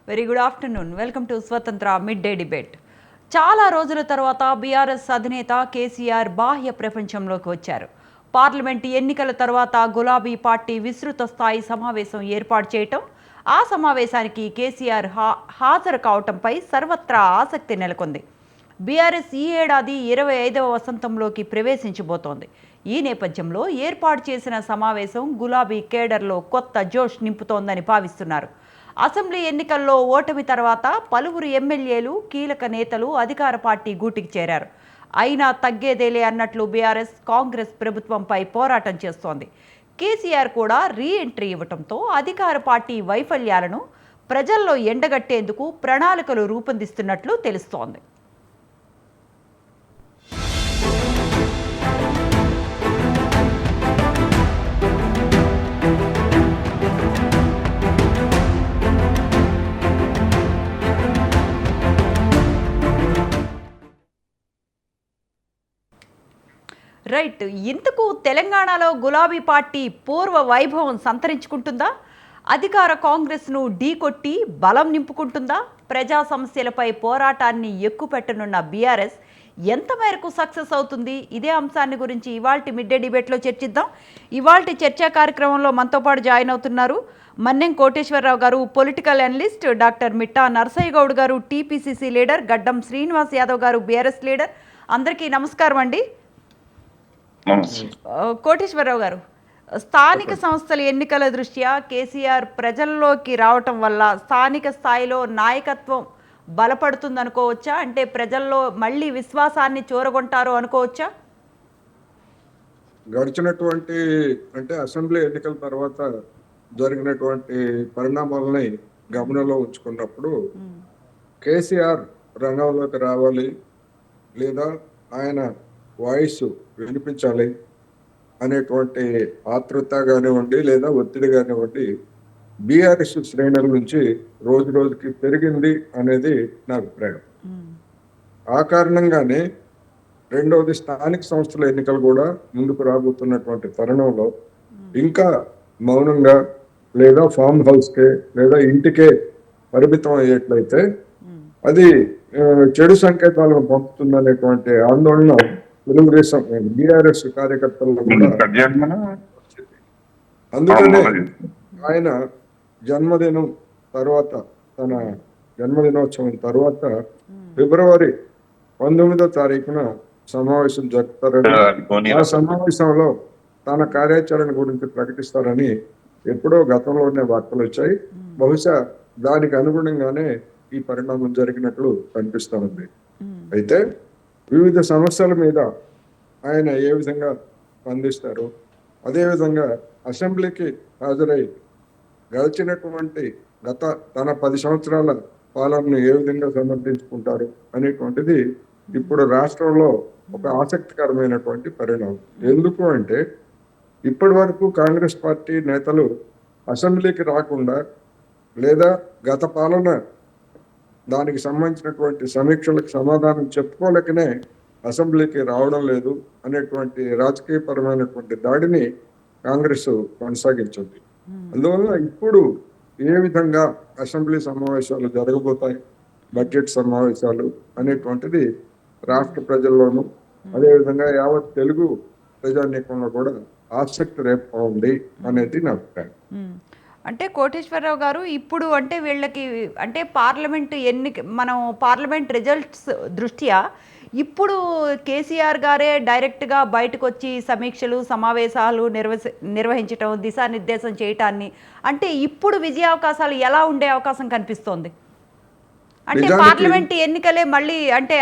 Very good afternoon. Welcome to స్వతంత్ర mid day debate. చాలా రోజుల తర్వాత బీఆర్ఎస్ అధినేత కేసీఆర్ బాహ్య ప్రపంచంలోకి వచ్చారు. పార్లమెంటు ఎన్నికల తర్వాత గులాబీ పార్టీ విస్తృత స్థాయి సమావేశం ఏర్పాటు చేయటం, ఆ సమావేశానికి కేసీఆర్ హాజరు కావటంపై సర్వత్రా ఆసక్తి నెలకొంది. బీఆర్ఎస్ ఈ ఏడాది 25వ వసంతంలోకి ప్రవేశించబోతోంది. ఈ నేపథ్యంలో ఏర్పాటు చేసిన సమావేశం గులాబీ కేడర్లో కొత్త జోష్ నింపుతోందని భావిస్తున్నారు. అసెంబ్లీ ఎన్నికల్లో ఓటమి తర్వాత పలువురు ఎమ్మెల్యేలు, కీలక నేతలు అధికార పార్టీ గూటికి చేరారు. అయినా తగ్గేదేలే అన్నట్లు బీఆర్ఎస్, కాంగ్రెస్ ప్రభుత్వంపై పోరాటం చేస్తోంది. కేసీఆర్ కూడా రీ ఎంట్రీ ఇవ్వడంతో అధికార పార్టీ వైఫల్యాలను ప్రజల్లో ఎండగట్టేందుకు ప్రణాళికలు రూపొందిస్తున్నట్లు తెలుస్తోంది. రైట్. ఇంతకు తెలంగాణలో గులాబీ పార్టీ పూర్వ వైభవం సంతరించుకుంటుందా? అధికార కాంగ్రెస్ను ఢీకొట్టి బలం నింపుకుంటుందా? ప్రజా సమస్యలపై పోరాటాన్ని ఎక్కుపెట్టనున్న బీఆర్ఎస్ ఎంత మేరకు సక్సెస్ అవుతుంది? ఇదే అంశాన్ని గురించి ఇవాల్టి మిడ్ డే డిబేట్లో చర్చిద్దాం. ఇవాల్టి చర్చా కార్యక్రమంలో మనతో పాటు జాయిన్ అవుతున్నారు మన్నెం కోటేశ్వరరావు గారు, political analyst, doctor Mitta Narasaiah Goud గారు, టీపీసీసీ లీడర్, గడ్డం శ్రీనివాస్ యాదవ్ గారు, బీఆర్ఎస్ లీడర్. అందరికీ నమస్కారం అండి. కోటేశ్వరరావు గారు, స్థానిక సంస్థల ఎన్నికల దృష్ట్యా కేసీఆర్ ప్రజల్లోకి రావటం వల్ల స్థానిక స్థాయిలో నాయకత్వం బలపడుతుంది అనుకోవచ్చా? అంటే ప్రజల్లో మళ్ళీ విశ్వాసాన్ని చూరగొంటారు అనుకోవచ్చా? గడిచినటువంటి అసెంబ్లీ ఎన్నికల తర్వాత జరిగినటువంటి పరిణామాలని గమనంలో ఉంచుకున్నప్పుడు కేసీఆర్ రంగంలోకి రావాలి, లేదా ఆయన వాయిస్ వినిపించాలి అనేటువంటి ఆతృత కానివ్వండి, లేదా ఒత్తిడి కానివ్వండి, బీఆర్ఎస్ శ్రేణుల నుంచి రోజు రోజుకి పెరిగింది అనేది నా అభిప్రాయం. ఆ కారణంగానే రెండవది స్థానిక సంస్థల ఎన్నికలు కూడా ముందుకు రాబోతున్నటువంటి తరుణంలో ఇంకా మౌనంగా లేదా ఫామ్ హౌస్కే లేదా ఇంటికే పరిమితం అయ్యేట్లయితే అది చెడు సంకేతాలను పంపుతుందనేటువంటి ఆందోళన తెలుగుదేశం బీఆర్ఎస్ కార్యకర్తల్లో కూడా. అందుకనే ఆయన జన్మదినం తర్వాత, తన జన్మదినోత్సవం తర్వాత ఫిబ్రవరి 19వ తారీఖున సమావేశం జరుపుతారని, ఆ సమావేశంలో తన కార్యాచరణ గురించి ప్రకటిస్తారని ఎప్పుడో గతంలోనే వార్తలు వచ్చాయి. బహుశా దానికి అనుగుణంగానే ఈ పరిణామం జరిగినట్లు కనిపిస్తుంది. అయితే వివిధ సమస్యల మీద ఆయన ఏ విధంగా స్పందిస్తారు, అదేవిధంగా అసెంబ్లీకి హాజరై గడిచినటువంటి తన 10 సంవత్సరాల పాలనను ఏ విధంగా సమర్థించుకుంటారు అనేటువంటిది ఇప్పుడు రాష్ట్రంలో ఒక ఆసక్తికరమైనటువంటి పరిణామం. ఎందుకు అంటే ఇప్పటి వరకు కాంగ్రెస్ పార్టీ నేతలు అసెంబ్లీకి రాకుండా, లేదా గత పాలన దానికి సంబంధించినటువంటి సమీక్షలకు సమాధానం చెప్పుకోలేకనే అసెంబ్లీకి రావడం లేదు అనేటువంటి రాజకీయపరమైనటువంటి దాడిని కాంగ్రెస్ కొనసాగించింది. అందువల్ల ఇప్పుడు ఏ విధంగా అసెంబ్లీ సమావేశాలు జరగబోతాయి, బడ్జెట్ సమావేశాలు అనేటువంటిది రాష్ట్ర ప్రజల్లోనూ, అదేవిధంగా యావత్ తెలుగు ప్రజానీకంలో కూడా ఆసక్తి రేపుతా ఉంది అనేది నా అభిప్రాయం. అంటే కోటేశ్వరరావు గారు, ఇప్పుడు అంటే వీళ్ళకి అంటే మనం పార్లమెంట్ రిజల్ట్స్ దృష్ట్యా ఇప్పుడు కేసీఆర్ గారే డైరెక్ట్గా బయటకు వచ్చి సమీక్షలు, సమావేశాలు నిర్వహించటం, దిశానిర్దేశం చేయటాన్ని, అంటే ఇప్పుడు విజయ అవకాశాలు ఎలా ఉండే అవకాశం కనిపిస్తోంది? అంటే పార్లమెంట్ ఎన్నికలే మళ్ళీ అంటే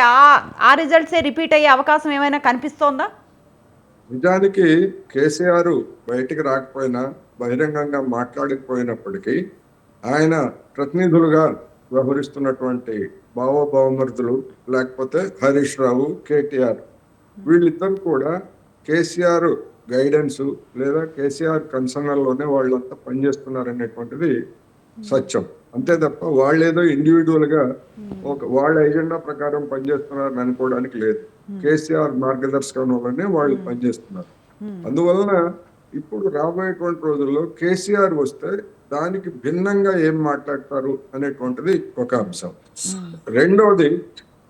ఆ రిజల్ట్సే రిపీట్ అయ్యే అవకాశం ఏమైనా కనిపిస్తోందా? నిజానికి కేసీఆర్ బయటికి రాకపోయినా, బహిరంగంగా మాట్లాడకపోయినప్పటికీ ఆయన ప్రతినిధులుగా వ్యవహరిస్తున్నటువంటి భావోభావమరుదులు, లేకపోతే హరీష్ రావు, కేటీఆర్, వీళ్ళిద్దరు కూడా కేసీఆర్ గైడెన్స్ లేదా కేసీఆర్ కన్సర్న్లోనే వాళ్ళంతా పనిచేస్తున్నారనేటువంటిది సత్యం. అంతే తప్ప వాళ్ళేదో ఇండివిజువల్గా వాళ్ళ ఎజెండా ప్రకారం పనిచేస్తున్నారని అనుకోవడానికి లేదు. కేసీఆర్ మార్గదర్శకంలోనే వాళ్ళు పనిచేస్తున్నారు. అందువలన ఇప్పుడు రాబోయేటువంటి రోజుల్లో కేసీఆర్ వస్తే దానికి భిన్నంగా ఏం మాట్లాడతారు అనేటువంటిది ఒక అంశం. రెండవది,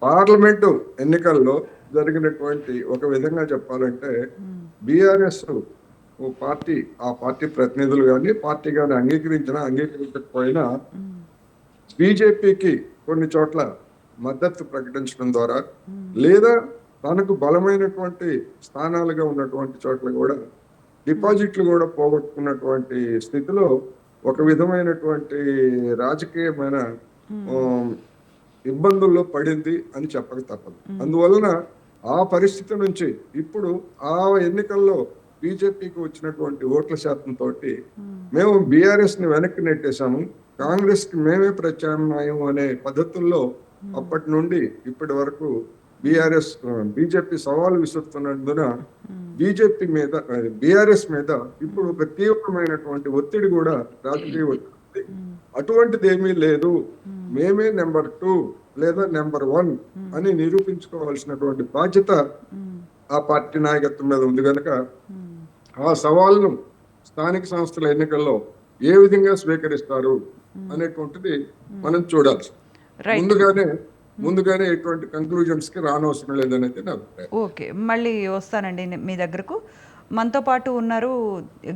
పార్లమెంటు ఎన్నికల్లో జరిగినటువంటి ఒక విధంగా చెప్పాలంటే బీఆర్ఎస్ పార్టీ, ఆ పార్టీ ప్రతినిధులు కానీ పార్టీ కానీ అంగీకరించకపోయినా బీజేపీకి కొన్ని చోట్ల మద్దతు ప్రకటించడం ద్వారా, లేదా తనకు బలమైనటువంటి స్థానాలుగా ఉన్నటువంటి చోట్ల కూడా డిపాజిట్లు కూడా పోగొట్టుకున్నటువంటి స్థితిలో ఒక విధమైనటువంటి రాజకీయమైన ఇబ్బందుల్లో పడింది అని చెప్పక తప్పదు. అందువలన ఆ పరిస్థితి నుంచి ఇప్పుడు ఆ ఎన్నికల్లో బీజేపీకి వచ్చినటువంటి ఓట్ల శాతంతో మేము బీఆర్ఎస్ ని వెనక్కి నెట్టేశాము, కాంగ్రెస్ కి మేమే ప్రత్యామ్నాయం అనే పద్ధతుల్లో అప్పటి నుండి ఇప్పటి వరకు బీజేపీ సవాలు విసురుతున్నందున బీఆర్ఎస్ మీద ఇప్పుడు ఒక తీవ్రమైనటువంటి ఒత్తిడి కూడా, రాజకీయ ఒత్తిడి, అటువంటిది ఏమీ లేదు, మేమే నెంబర్ 2 లేదా నెంబర్ 1 అని నిరూపించుకోవాల్సినటువంటి బాధ్యత ఆ పార్టీ నాయకత్వం మీద ఉంది కనుక ఆ సవాళ్ళను స్థానిక సంస్థల ఎన్నికల్లో ఏ విధంగా స్వీకరిస్తారు అనేటువంటిది మనం చూడాలి. ముందుగానే ఎటువంటి కంక్లూజన్స్ కి రానవసరం లేదనేది నా అభిప్రాయం. ఓకే, మళ్ళీ వస్తానండి మీ దగ్గరకు. మనతో పాటు ఉన్నారు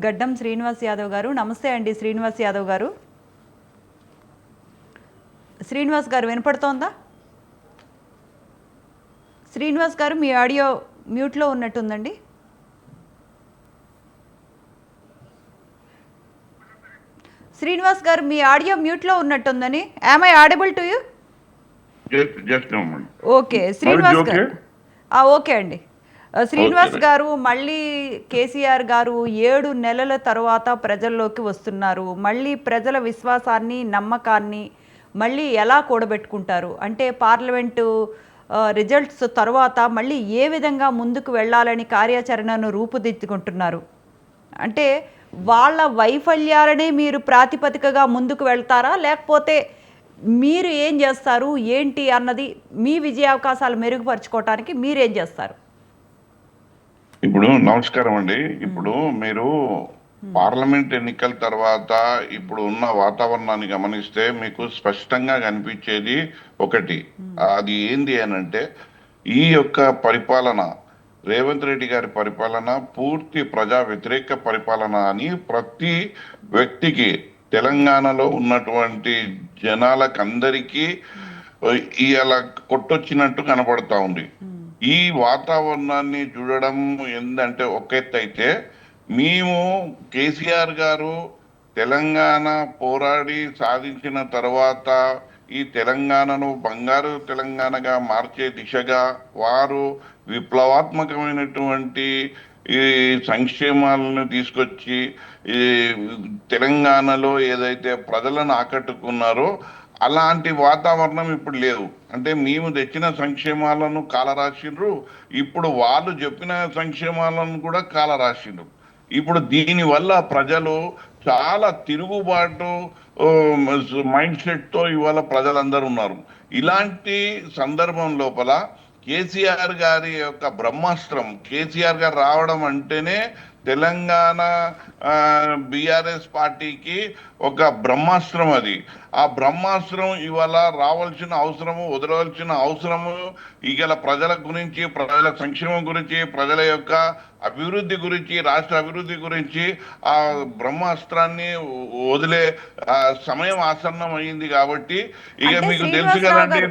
గడ్డం శ్రీనివాస్ యాదవ్ గారు. నమస్తే అండి శ్రీనివాస్ యాదవ్ గారు. శ్రీనివాస్ గారు వినపడుతోందా? శ్రీనివాస్ గారు మీ ఆడియో మ్యూట్లో ఉన్నట్టుందండి. శ్రీనివాస్ గారు మీ ఆడియో మ్యూట్లో ఉన్నట్టుందని. Am I audible to you? Okay Srinivas గారు, ఓకే అండి. శ్రీనివాస్ గారు, మళ్ళీ కేసీఆర్ గారు 7 నెలల తర్వాత ప్రజల్లోకి వస్తున్నారు. మళ్ళీ ప్రజల విశ్వాసాన్ని, నమ్మకాన్ని మళ్ళీ ఎలా కూడబెట్టుకుంటారు? అంటే పార్లమెంటు రిజల్ట్స్ తర్వాత మళ్ళీ ఏ విధంగా ముందుకు వెళ్ళాలని కార్యాచరణను రూపుదిద్దుకుంటున్నారు? అంటే వాళ్ళ వైఫల్యాలనే మీరు ప్రాతిపదికగా ముందుకు వెళ్తారా, లేకపోతే మీరు ఏం చేస్తారు ఏంటి అన్నది, మీ విజయావకాశాలు మెరుగుపరుచుకోవటానికి మీరేం చేస్తారు? ఇప్పుడు నమస్కారం అండి. ఇప్పుడు మీరు పార్లమెంట్ ఎన్నికల తర్వాత ఇప్పుడు ఉన్న వాతావరణాన్ని గమనిస్తే మీకు స్పష్టంగా కనిపించేది ఒకటి. అది ఏంది అనంటే, ఈ యొక్క పరిపాలన, రేవంత్ రెడ్డి గారి పరిపాలన పూర్తి ప్రజా వ్యతిరేక పరిపాలన అని ప్రతి వ్యక్తికి, తెలంగాణలో ఉన్నటువంటి జనాలకందరికీ ఇలా కొట్టొచ్చినట్టు కనపడతా ఉంది. ఈ వాతావరణాన్ని చూడడం ఏంటంటే ఒక ఎత్తు అయితే, మేము కేసీఆర్ గారు తెలంగాణ పోరాడి సాధించిన తర్వాత ఈ తెలంగాణను బంగారు తెలంగాణగా మార్చే దిశగా వారు విప్లవాత్మకమైనటువంటి ఈ సంక్షేమాలను తీసుకొచ్చి ఈ తెలంగాణలో ఏదైతే ప్రజలను ఆకట్టుకున్నారో అలాంటి వాతావరణం ఇప్పుడు లేదు. అంటే మేము తెచ్చిన సంక్షేమాలను కాలరాసిండ్రు, ఇప్పుడు వాళ్ళు చెప్పిన సంక్షేమాలను కూడా కాలరాసిండ్రు. ఇప్పుడు దీనివల్ల ప్రజలు చాలా తిరుగుబాటు మైండ్ సెట్ తో ఇవాళ ప్రజలందరూ ఉన్నారు. ఇలాంటి సందర్భం లోపల కేసీఆర్ గారి యొక్క బ్రహ్మాస్త్రం, కేసీఆర్ గారు రావడం అంటేనే తెలంగాణ బీఆర్ఎస్ పార్టీకి ఒక బ్రహ్మాస్త్రం. అది ఆ బ్రహ్మాస్త్రం ఇవాళ రావాల్సిన అవసరము, వదలవలసిన అవసరము, ఇవాళ ప్రజల గురించి, ప్రజల సంక్షేమం గురించి, ప్రజల యొక్క అభివృద్ధి గురించి, రాష్ట్ర అభివృద్ధి గురించి ఆ బ్రహ్మాస్త్రాన్ని వదిలే సమయం ఆసన్నం అయింది. కాబట్టి ఇక మీకు తెలుసు కదండి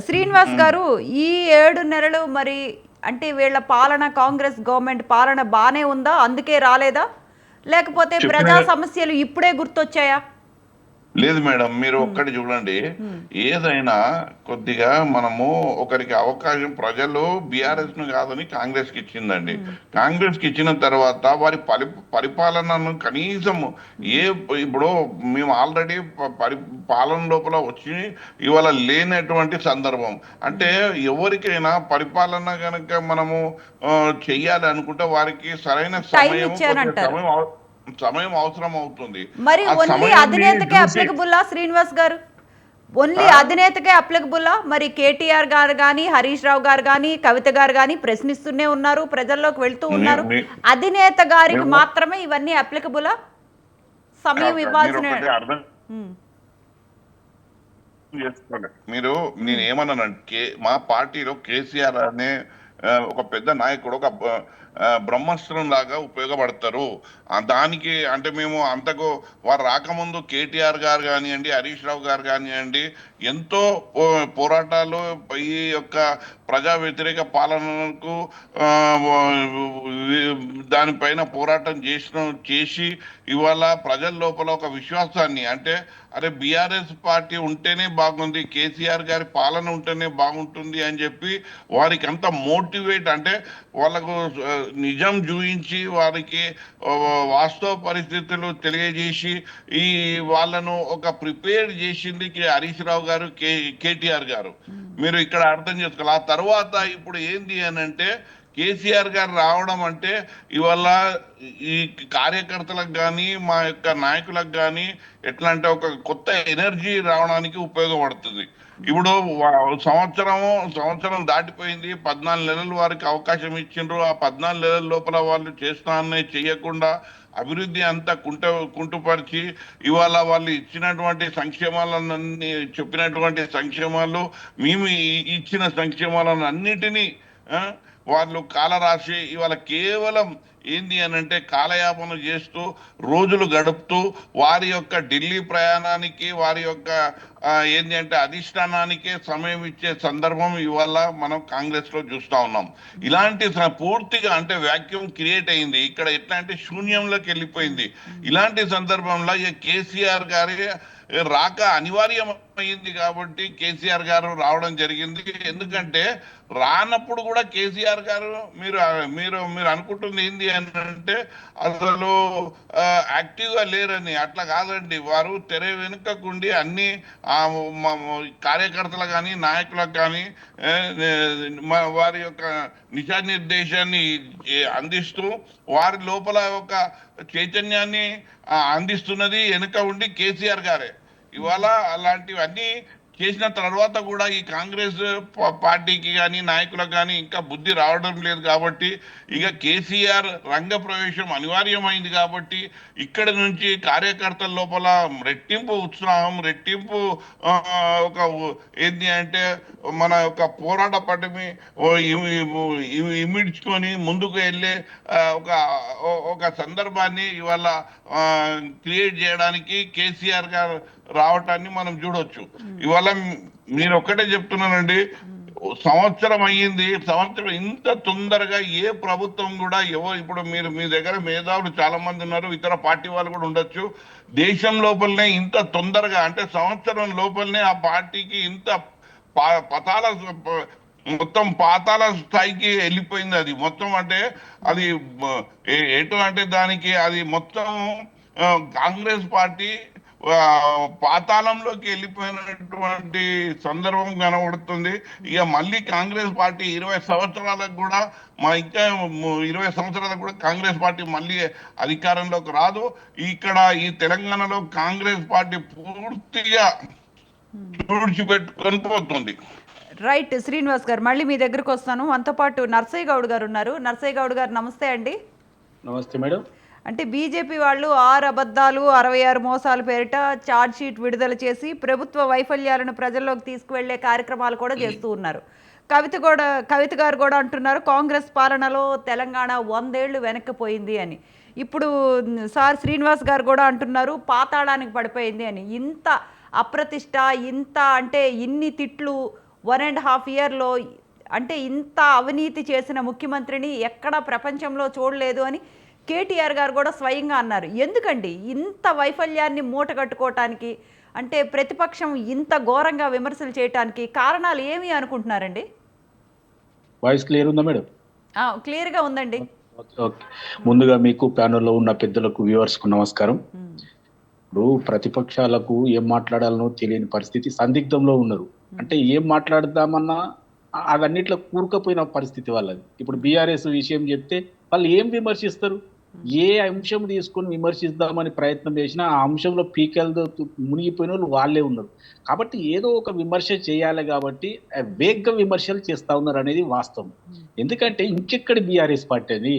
శ్రీనివాస్ గారు, ఈ 7 నెలలు మరి అంటే వీళ్ళ పాలన, కాంగ్రెస్ గవర్నమెంట్ పాలన బానే ఉందా, అందుకే రాలేదా, లేకపోతే ప్రజా సమస్యలు ఇప్పుడే గుర్తొచ్చాయా? లేదు మేడం, మీరు ఒక్కటి చూడండి. ఏదైనా కొద్దిగా మనము ఒకరికి అవకాశం, ప్రజలు బీఆర్ఎస్ ను కాదని కాంగ్రెస్ కి ఇచ్చిందండి. కాంగ్రెస్ కి ఇచ్చిన తర్వాత వారి పరిపాలనను కనీసం ఇప్పుడు మేము ఆల్రెడీ పాలన లోపల వచ్చి ఇవాళ లేనటువంటి సందర్భం. అంటే ఎవరికైనా పరిపాలన కనుక మనము చెయ్యాలి అనుకుంటే వారికి సరైన సమయం అవసరం అవుతుంది. మరి ఓన్లీ అధినేతకే అప్లికబుల్లా శ్రీనివాస్ గారు? ఓన్లీ అధినేతకే అప్లికబుల్లా? మరి కేటీఆర్ గారు కానీ, హరీష్ రావు గారు కానీ, కవిత గారు కానీ ప్రశ్నిస్తూనే ఉన్నారు, ప్రజల్లోకి వెళ్తూ ఉన్నారు. అధినేత గారికి మాత్రమే ఇవన్నీ అప్లికబుల్లా సమయం మీరు ఇవ్వాల్సిన ఒకటి అర్థం ఉమ్, చేసుకోండి. నేను ఏమన్నానంటే మా పార్టీలో కేసీఆర్ అనే ఒక పెద్ద నాయకుడు ఒక బ్రహ్మాస్త్రం లాగా ఉపయోగపడతారు. దానికి అంటే మేము అంతకు వారు రాకముందు కేటీఆర్ గారు కానివ్వండి, హరీష్ రావు గారు కానివ్వండి, ఎంతో పోరాటాలు ఈ యొక్క ప్రజా వ్యతిరేక పాలనకు ఆ, దానిపైన పోరాటం చేసి ఇవాళ ప్రజల లోపల ఒక విశ్వాసాన్ని, అంటే అరే బీఆర్ఎస్ పార్టీ ఉంటేనే బాగుంది, కేసీఆర్ గారి పాలన ఉంటేనే బాగుంటుంది అని చెప్పి వారికి అంత మోటివేట్, అంటే వాళ్ళకు నిజం చూపించి వారికి వాస్తవ పరిస్థితులు తెలియజేసి ఈ వాళ్ళను ఒక ప్రిపేర్ చేసింది హరీష్ రావు గారు, కేటీఆర్ గారు. మీరు ఇక్కడ అర్థం చేసుకోవాలి. ఆ తర్వాత ఇప్పుడు ఏంది అని అంటే కేసీఆర్ గారు రావడం అంటే ఇవాళ ఈ కార్యకర్తలకు కానీ మా యొక్క నాయకులకు కానీ ఎట్లా అంటే ఒక కొత్త ఎనర్జీ రావడానికి ఉపయోగపడుతుంది. ఇప్పుడు సంవత్సరం దాటిపోయింది, 14 నెలలు వారికి అవకాశం ఇచ్చిండ్రు. ఆ 14 నెలల లోపల వాళ్ళు చేస్తానని చెయ్యకుండా అభివృద్ధి అంతా కుంటుపరిచి ఇవాళ వాళ్ళు ఇచ్చినటువంటి సంక్షేమాలన్నీ, చెప్పినటువంటి సంక్షేమాలు, మేము ఇచ్చిన సంక్షేమాలను అన్నిటినీ వాళ్ళు కాలరాశి ఇవాళ కేవలం ఏంది అని అంటే కాలయాపన చేస్తూ రోజులు గడుపుతూ వారి యొక్క ఢిల్లీ ప్రయాణానికి, వారి యొక్క ఏంది అంటే అధిష్టానానికే సమయం ఇచ్చే సందర్భం ఇవాళ మనం కాంగ్రెస్ లో చూస్తా ఉన్నాం. ఇలాంటి పూర్తిగా అంటే వ్యాక్యూమ్ క్రియేట్ అయింది ఇక్కడ. ఎట్లా అంటే శూన్యంలోకి వెళ్ళిపోయింది. ఇలాంటి సందర్భంలో కేసీఆర్ గారి రాక అనివార్యమైంది కాబట్టి కేసీఆర్ గారు రావడం జరిగింది. ఎందుకంటే రానప్పుడు కూడా కేసీఆర్ గారు మీరు మీరు అనుకుంటుంది ఏంది అని అంటే అసలు యాక్టివ్ గా లేరని. అట్లా కాదండి, వారు తెర వెనుకకుండి అన్ని కార్యకర్తలకు కానీ నాయకులకు కానీ వారి యొక్క దిశానిర్దేశాన్ని అందిస్తూ వారి లోపల ఒక చైతన్యాన్ని అందిస్తున్నది వెనుక ఉండి కేసీఆర్ గారే. ఇవాళ అలాంటివన్నీ చేసిన తర్వాత కూడా ఈ కాంగ్రెస్ పార్టీకి కానీ నాయకులకు కానీ ఇంకా బుద్ధి రావడం లేదు కాబట్టి ఇక కేసీఆర్ రంగ ప్రవేశం అనివార్యమైంది కాబట్టి ఇక్కడ నుంచి కార్యకర్తల లోపల రెట్టింపు ఉత్సాహం, రెట్టింపు ఒక ఏంటి అంటే మన యొక్క పోరాట పటిమి ఇమిడ్చుకొని ముందుకు వెళ్ళే ఒక సందర్భాన్ని ఇవాళ క్రియేట్ చేయడానికి కేసీఆర్ గారు రావటాన్ని మనం చూడొచ్చు. ఇవాళ నేను ఒక్కటే చెప్తున్నానండి, సంవత్సరం అయ్యింది. సంవత్సరం ఇంత తొందరగా ఏ ప్రభుత్వం కూడా ఇప్పుడు మీ దగ్గర మేధావులు చాలా మంది ఉన్నారు, ఇతర పార్టీ వాళ్ళు కూడా ఉండొచ్చు. దేశం లోపలనే ఇంత తొందరగా అంటే సంవత్సరం లోపలనే ఆ పార్టీకి ఇంత మొత్తం పాతాల స్థాయికి వెళ్ళిపోయింది. అది మొత్తం అంటే అది ఎటు అంటే దానికి అది మొత్తం కాంగ్రెస్ పార్టీ పాతాళంలోకి వెళ్ళిపోయినటువంటి సందర్భం కనబడుతుంది. ఇక మళ్ళీ కాంగ్రెస్ పార్టీ 20 సంవత్సరాలకు కూడా ఇంకా 20 సంవత్సరాలకు కూడా కాంగ్రెస్ పార్టీ మళ్ళీ అధికారంలోకి రాదు. ఇక్కడ ఈ తెలంగాణలో కాంగ్రెస్ పార్టీ పూర్తిగా తుడిచిపెట్టుకొని పోతుంది. రైట్ శ్రీనివాస్ గారు, మళ్ళీ మీ దగ్గరకు వస్తాను. మనతో పాటు నర్సయ్య గౌడ్ గారు ఉన్నారు. నర్సయ్య గౌడ్ గారు నమస్తే అండి. నమస్తే మేడం. అంటే బీజేపీ వాళ్ళు 6 అబద్ధాలు 66 మోసాల పేరిట ఛార్జ్ షీట్ విడుదల చేసి ప్రభుత్వ వైఫల్యాలను ప్రజల్లోకి తీసుకువెళ్లే కార్యక్రమాలు కూడా చేస్తూ ఉన్నారు. కవిత గారు కూడా అంటున్నారు కాంగ్రెస్ పాలనలో తెలంగాణ 100 ఏళ్లు వెనక్కిపోయింది అని. ఇప్పుడు సార్ శ్రీనివాస్ గారు కూడా అంటున్నారు పాతాళానికి పడిపోయింది అని. ఇంత అప్రతిష్ట, ఇంత అంటే ఇన్ని తిట్లు 1.5 ఇయర్లో, అంటే ఇంత అవినీతి చేసిన ముఖ్యమంత్రిని ఎక్కడ ప్రపంచంలో చూడలేదు అని కేటీఆర్ గారు కూడా స్వయంగా అన్నారు. ఎందుకండి ఇంత వైఫల్యాన్ని మూట కట్టుకోవటానికి, అంటే ప్రతిపక్షం ఇంత ఘోరంగా విమర్శలు చేయటానికి కారణాలు ఏమి అనుకుంటున్నారండి? వాయిస్ క్లియర్ ఉందా మేడం? క్లియర్గా ఉందండి. ఓకే. ముందుగా మీకు ప్యానెల్లో ఉన్న పెద్దలకు వ్యూవర్స్కు నమస్కారం. ఇప్పుడు ప్రతిపక్షాలకు ఏం మాట్లాడాలనో తెలియని పరిస్థితి, సందిగ్ధంలో ఉన్నారు. అంటే ఏం మాట్లాడదామన్నా అవన్నిట్లో కూరుకుపోయిన పరిస్థితి వాళ్ళది. ఇప్పుడు బీఆర్ఎస్ విషయం చెప్తే వాళ్ళు ఏం విమర్శిస్తారు? ఏ అంశం తీసుకొని విమర్శిద్దామని ప్రయత్నం చేసినా ఆ అంశంలో పీకెలతో మునిగిపోయిన వాళ్ళు వాళ్ళే ఉన్నారు. కాబట్టి ఏదో ఒక విమర్శ చేయాలి కాబట్టి వేగంగా విమర్శలు చేస్తా ఉన్నారు అనేది వాస్తవం. ఎందుకంటే ఇంకెక్కడ బీఆర్ఎస్ పార్టీ అని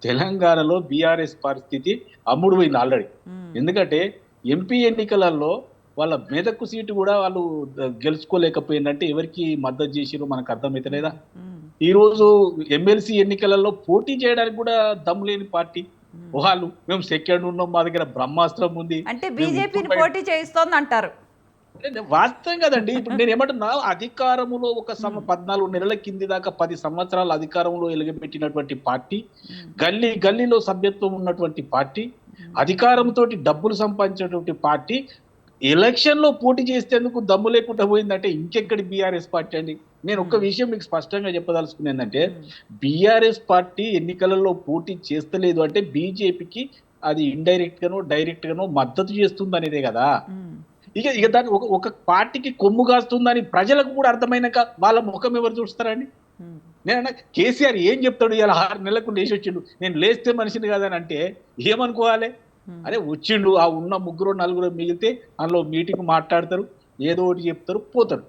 తెలంగాణలో బీఆర్ఎస్ పరిస్థితి అమ్ముడు పోయింది ఆల్రెడీ. ఎందుకంటే ఎంపీ ఎన్నికలలో వాళ్ళ మెదక్కు సీటు కూడా వాళ్ళు గెలుచుకోలేకపోయిందంటే ఎవరికి మద్దతు చేసిరో మనకు అర్థమైతలేదా? ఈ రోజు ఎమ్మెల్సీ ఎన్నికలలో పోటీ చేయడానికి కూడా దమ్ము లేని పార్టీ వాళ్ళు. మేము సెకండ్ ఉన్నాం, మా దగ్గర బ్రహ్మాస్త్రం ఉంది అంటే బీజేపీని పోటీ చేయిస్తోంది అంటారు. వాస్తవం కదండి. ఇప్పుడు నేను ఏమంటున్నా, అధికారములో ఒక 14 నెలల కింది దాకా 10 సంవత్సరాలు అధికారంలో ఎలుగబెట్టినటువంటి పార్టీ, గల్లీ గల్లీలో సభ్యత్వం ఉన్నటువంటి పార్టీ, అధికారంతో డబ్బులు సంపాదించినటువంటి పార్టీ ఎలక్షన్ లో పోటీ చేసేందుకు దమ్ము లేకుండా పోయిందంటే ఇంకెక్కడి బీఆర్ఎస్ పార్టీ అండి? నేను ఒక్క విషయం మీకు స్పష్టంగా చెప్పదలుచుకున్నాను ఏంటంటే, బీఆర్ఎస్ పార్టీ ఎన్నికలలో పోటీ చేస్తలేదు అంటే బీజేపీకి అది ఇండైరెక్ట్ గానో డైరెక్ట్ గానో మద్దతు చేస్తుంది అనేదే కదా. ఇక దాన్ని ఒక పార్టీకి కొమ్ము కాస్తుందని ప్రజలకు కూడా అర్థమైనాక వాళ్ళ ముఖం ఎవరు చూస్తారండి? నేనన్నా కేసీఆర్ ఏం చెప్తాడు? ఇలా 6 నెలలకు లేచి వచ్చిండు, నేను లేస్తే మనిషిని కాదని అంటే ఏమనుకోవాలి? అరే వచ్చిండు, ఆ ఉన్న 3-4 మిగిలితే అందులో మీటింగ్ మాట్లాడతారు, ఏదో ఒకటి చెప్తారు, పోతారు,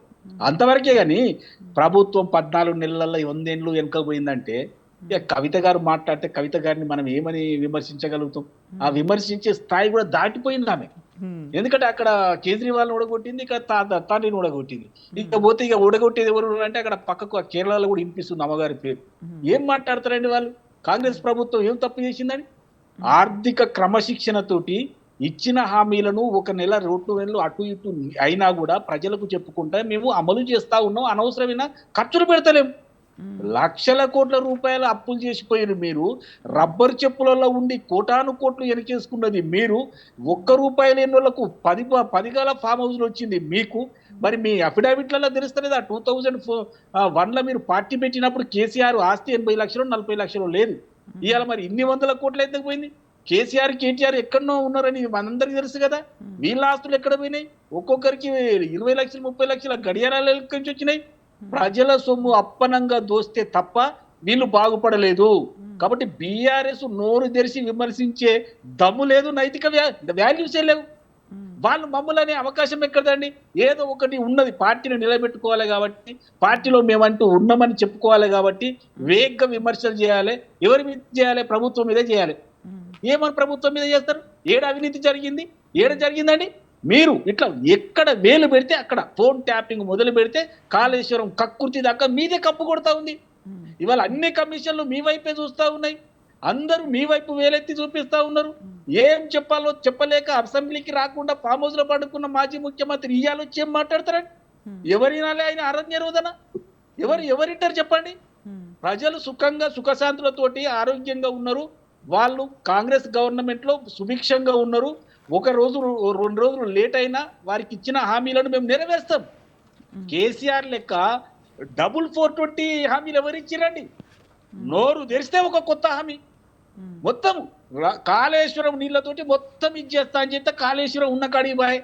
అంతవరకే. కానీ ప్రభుత్వం 14 నెలలలో 100 ఏళ్ళు వెనకపోయిందంటే ఇక కవిత గారు మాట్లాడితే కవిత గారిని మనం ఏమని విమర్శించగలుగుతాం? ఆ విమర్శించే స్థాయి కూడా దాటిపోయింది ఆమె. ఎందుకంటే అక్కడ కేజ్రీవాల్ ఓడగొట్టింది, ఇక్కడ తానేని ఓడగొట్టింది. ఇక పోతే ఇక ఓడగొట్టేది ఎవరు అంటే అక్కడ పక్కకు కేరళలో కూడా వినిపిస్తుంది అమ్మగారి పేరు. ఏం మాట్లాడతారండి వాళ్ళు? కాంగ్రెస్ ప్రభుత్వం ఏం తప్పు చేసిందని? ఆర్థిక క్రమశిక్షణతోటి ఇచ్చిన హామీలను 1 నెల 2 నెలలు అటు ఇటు అయినా కూడా ప్రజలకు చెప్పుకుంటా మేము అమలు చేస్తా ఉన్నాం, అనవసరమైన ఖర్చులు పెడతలేము. లక్షల కోట్ల రూపాయలు అప్పులు చేసిపోయారు మీరు. రబ్బర్ చెప్పులలో ఉండి కోటాను కోట్లు వెనకేసుకున్నది మీరు. ₹1 లేని వాళ్ళకు 10 గల ఫామ్ హౌస్లు వచ్చింది మీకు. మరి మీ అఫిడవిట్లలో తెలుస్తలేదా? 2001లో మీరు పార్టీ పెట్టినప్పుడు కేసీఆర్ ఆస్తి 80 లక్షలు 40 లక్షలు లేదు. ఇవాళ మరి ఇన్ని వందల కోట్లు ఎందుకు పోయింది? కేసీఆర్ కేటీఆర్ ఎక్కడో ఉన్నారని మనందరికీ తెలుసు కదా. వీళ్ళ ఆస్తులు ఎక్కడ పోయినాయి? ఒక్కొక్కరికి 20 లక్షలు 30 లక్షల గడియారాలు ఎక్కడి నుంచి వచ్చినాయి? ప్రజల సొమ్ము అప్పనంగా దోస్తే తప్ప వీళ్ళు బాగుపడలేదు. కాబట్టి బీఆర్ఎస్ నోరు తెరిచి విమర్శించే దమ్ము లేదు, నైతిక వాల్యూసే లేవు. వాళ్ళు మమ్మల్ని అవకాశం ఎక్కడండి? ఏదో ఒకటి ఉన్నది, పార్టీని నిలబెట్టుకోవాలి కాబట్టి, పార్టీలో మేమంటూ ఉన్నామని చెప్పుకోవాలి కాబట్టి వేగంగా విమర్శలు చేయాలి. ఎవరి మీద చేయాలి? ప్రభుత్వం మీదే చేయాలి. ఏమని ప్రభుత్వం మీద చేస్తారు? ఏడ అవినీతి జరిగింది? ఏడ జరిగిందండి? మీరు ఇట్లా ఎక్కడ వేలు పెడితే అక్కడ ఫోన్ ట్యాపింగ్ మొదలు పెడితే కాళేశ్వరం కక్కుర్తి దాకా మీదే కప్పు కొడతా ఉంది. ఇవాళ అన్ని కమిషన్లు మీ వైపే చూస్తా ఉన్నాయి. అందరూ మీ వైపు వేలెత్తి చూపిస్తా ఉన్నారు. ఏం చెప్పాలో చెప్పలేక అసెంబ్లీకి రాకుండా ఫామ్ హౌస్ లో పడుకున్న మాజీ ముఖ్యమంత్రి ఇయ్యాల వచ్చి ఏం మాట్లాడతారండి? ఎవరినాలే ఆయన ఆరోగ్య రోదన? ఎవరింటారు చెప్పండి? ప్రజలు సుఖంగా సుఖశాంతులతోటి ఆరోగ్యంగా ఉన్నారు. వాళ్ళు కాంగ్రెస్ గవర్నమెంట్ లో సుభిక్షంగా ఉన్నారు. 1 రోజు 2 రోజులు లేట్ అయినా వారికి ఇచ్చిన హామీలను మేము నెరవేర్స్తాం. కేసీఆర్ లెక్క 420 హామీలు ఎవరిచ్చిరండి? నోరు తెరిస్తే ఒక కొత్త హామీ. మొత్తం కాళేశ్వరం నీళ్లతోటి మొత్తం ఇచ్చేస్తా అని చెప్తే కాళేశ్వరం ఉన్న కాడికి బాయ్.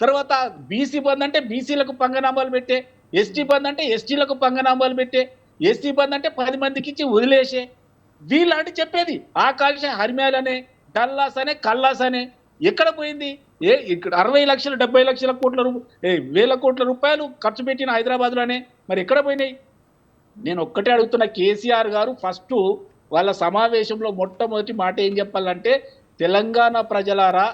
తర్వాత బీసీ బంద్ అంటే బీసీలకు పంగనామాలు పెట్టే, ఎస్టీ బంద్ అంటే ఎస్టీలకు పంగనామాలు పెట్టే, ఎస్టీ బంద్ అంటే 10 మందికి ఇచ్చి వదిలేసే. వీళ్ళంటే చెప్పేది ఆకాశ హరిమేలనే, డల్లాస్ అనే, కల్లాస్ అనే. ఎక్కడ పోయింది? ఇక్కడ 60 లక్షలు 70 లక్షల వేల కోట్ల రూపాయలు ఖర్చు పెట్టిన హైదరాబాద్ లోనే. మరి ఎక్కడ పోయినాయి? నేను ఒక్కటే అడుగుతున్నా, కేసీఆర్ గారు ఫస్ట్ వాళ్ళ సమావేశంలో మొట్టమొదటి మాట ఏం చెప్పాలంటే, తెలంగాణ ప్రజలారా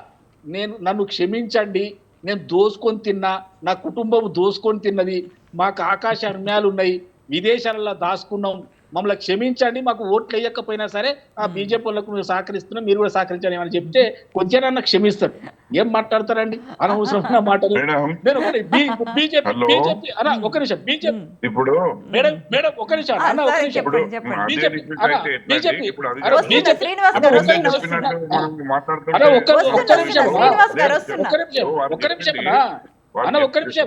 నన్ను క్షమించండి, నేను దోసుకొని తిన్నా, నా కుటుంబం దోసుకొని తిన్నది, మాకు ఆకాశ అన్యాయాలు ఉన్నాయి, విదేశాలలో దాచుకున్నాం, మమ్మల్ని క్షమించండి, మాకు ఓట్లు వేయకపోయినా సరే ఆ బీజేపీ వాళ్ళకు మీరు సహకరిస్తున్నాం, మీరు కూడా సహకరించండి అని చెప్తే కొంచెం క్షమిస్తారు. ఏం మాట్లాడతారండి అనవసరమైన మాటలు? బీజేపీ అన్న ఒక నిమిషం, బీజేపీ ఇప్పుడు మేడం ఒక నిమిషం అన్న, ఒక నిమిషం బీజేపీ అన్న, ఒక్క నిమిషం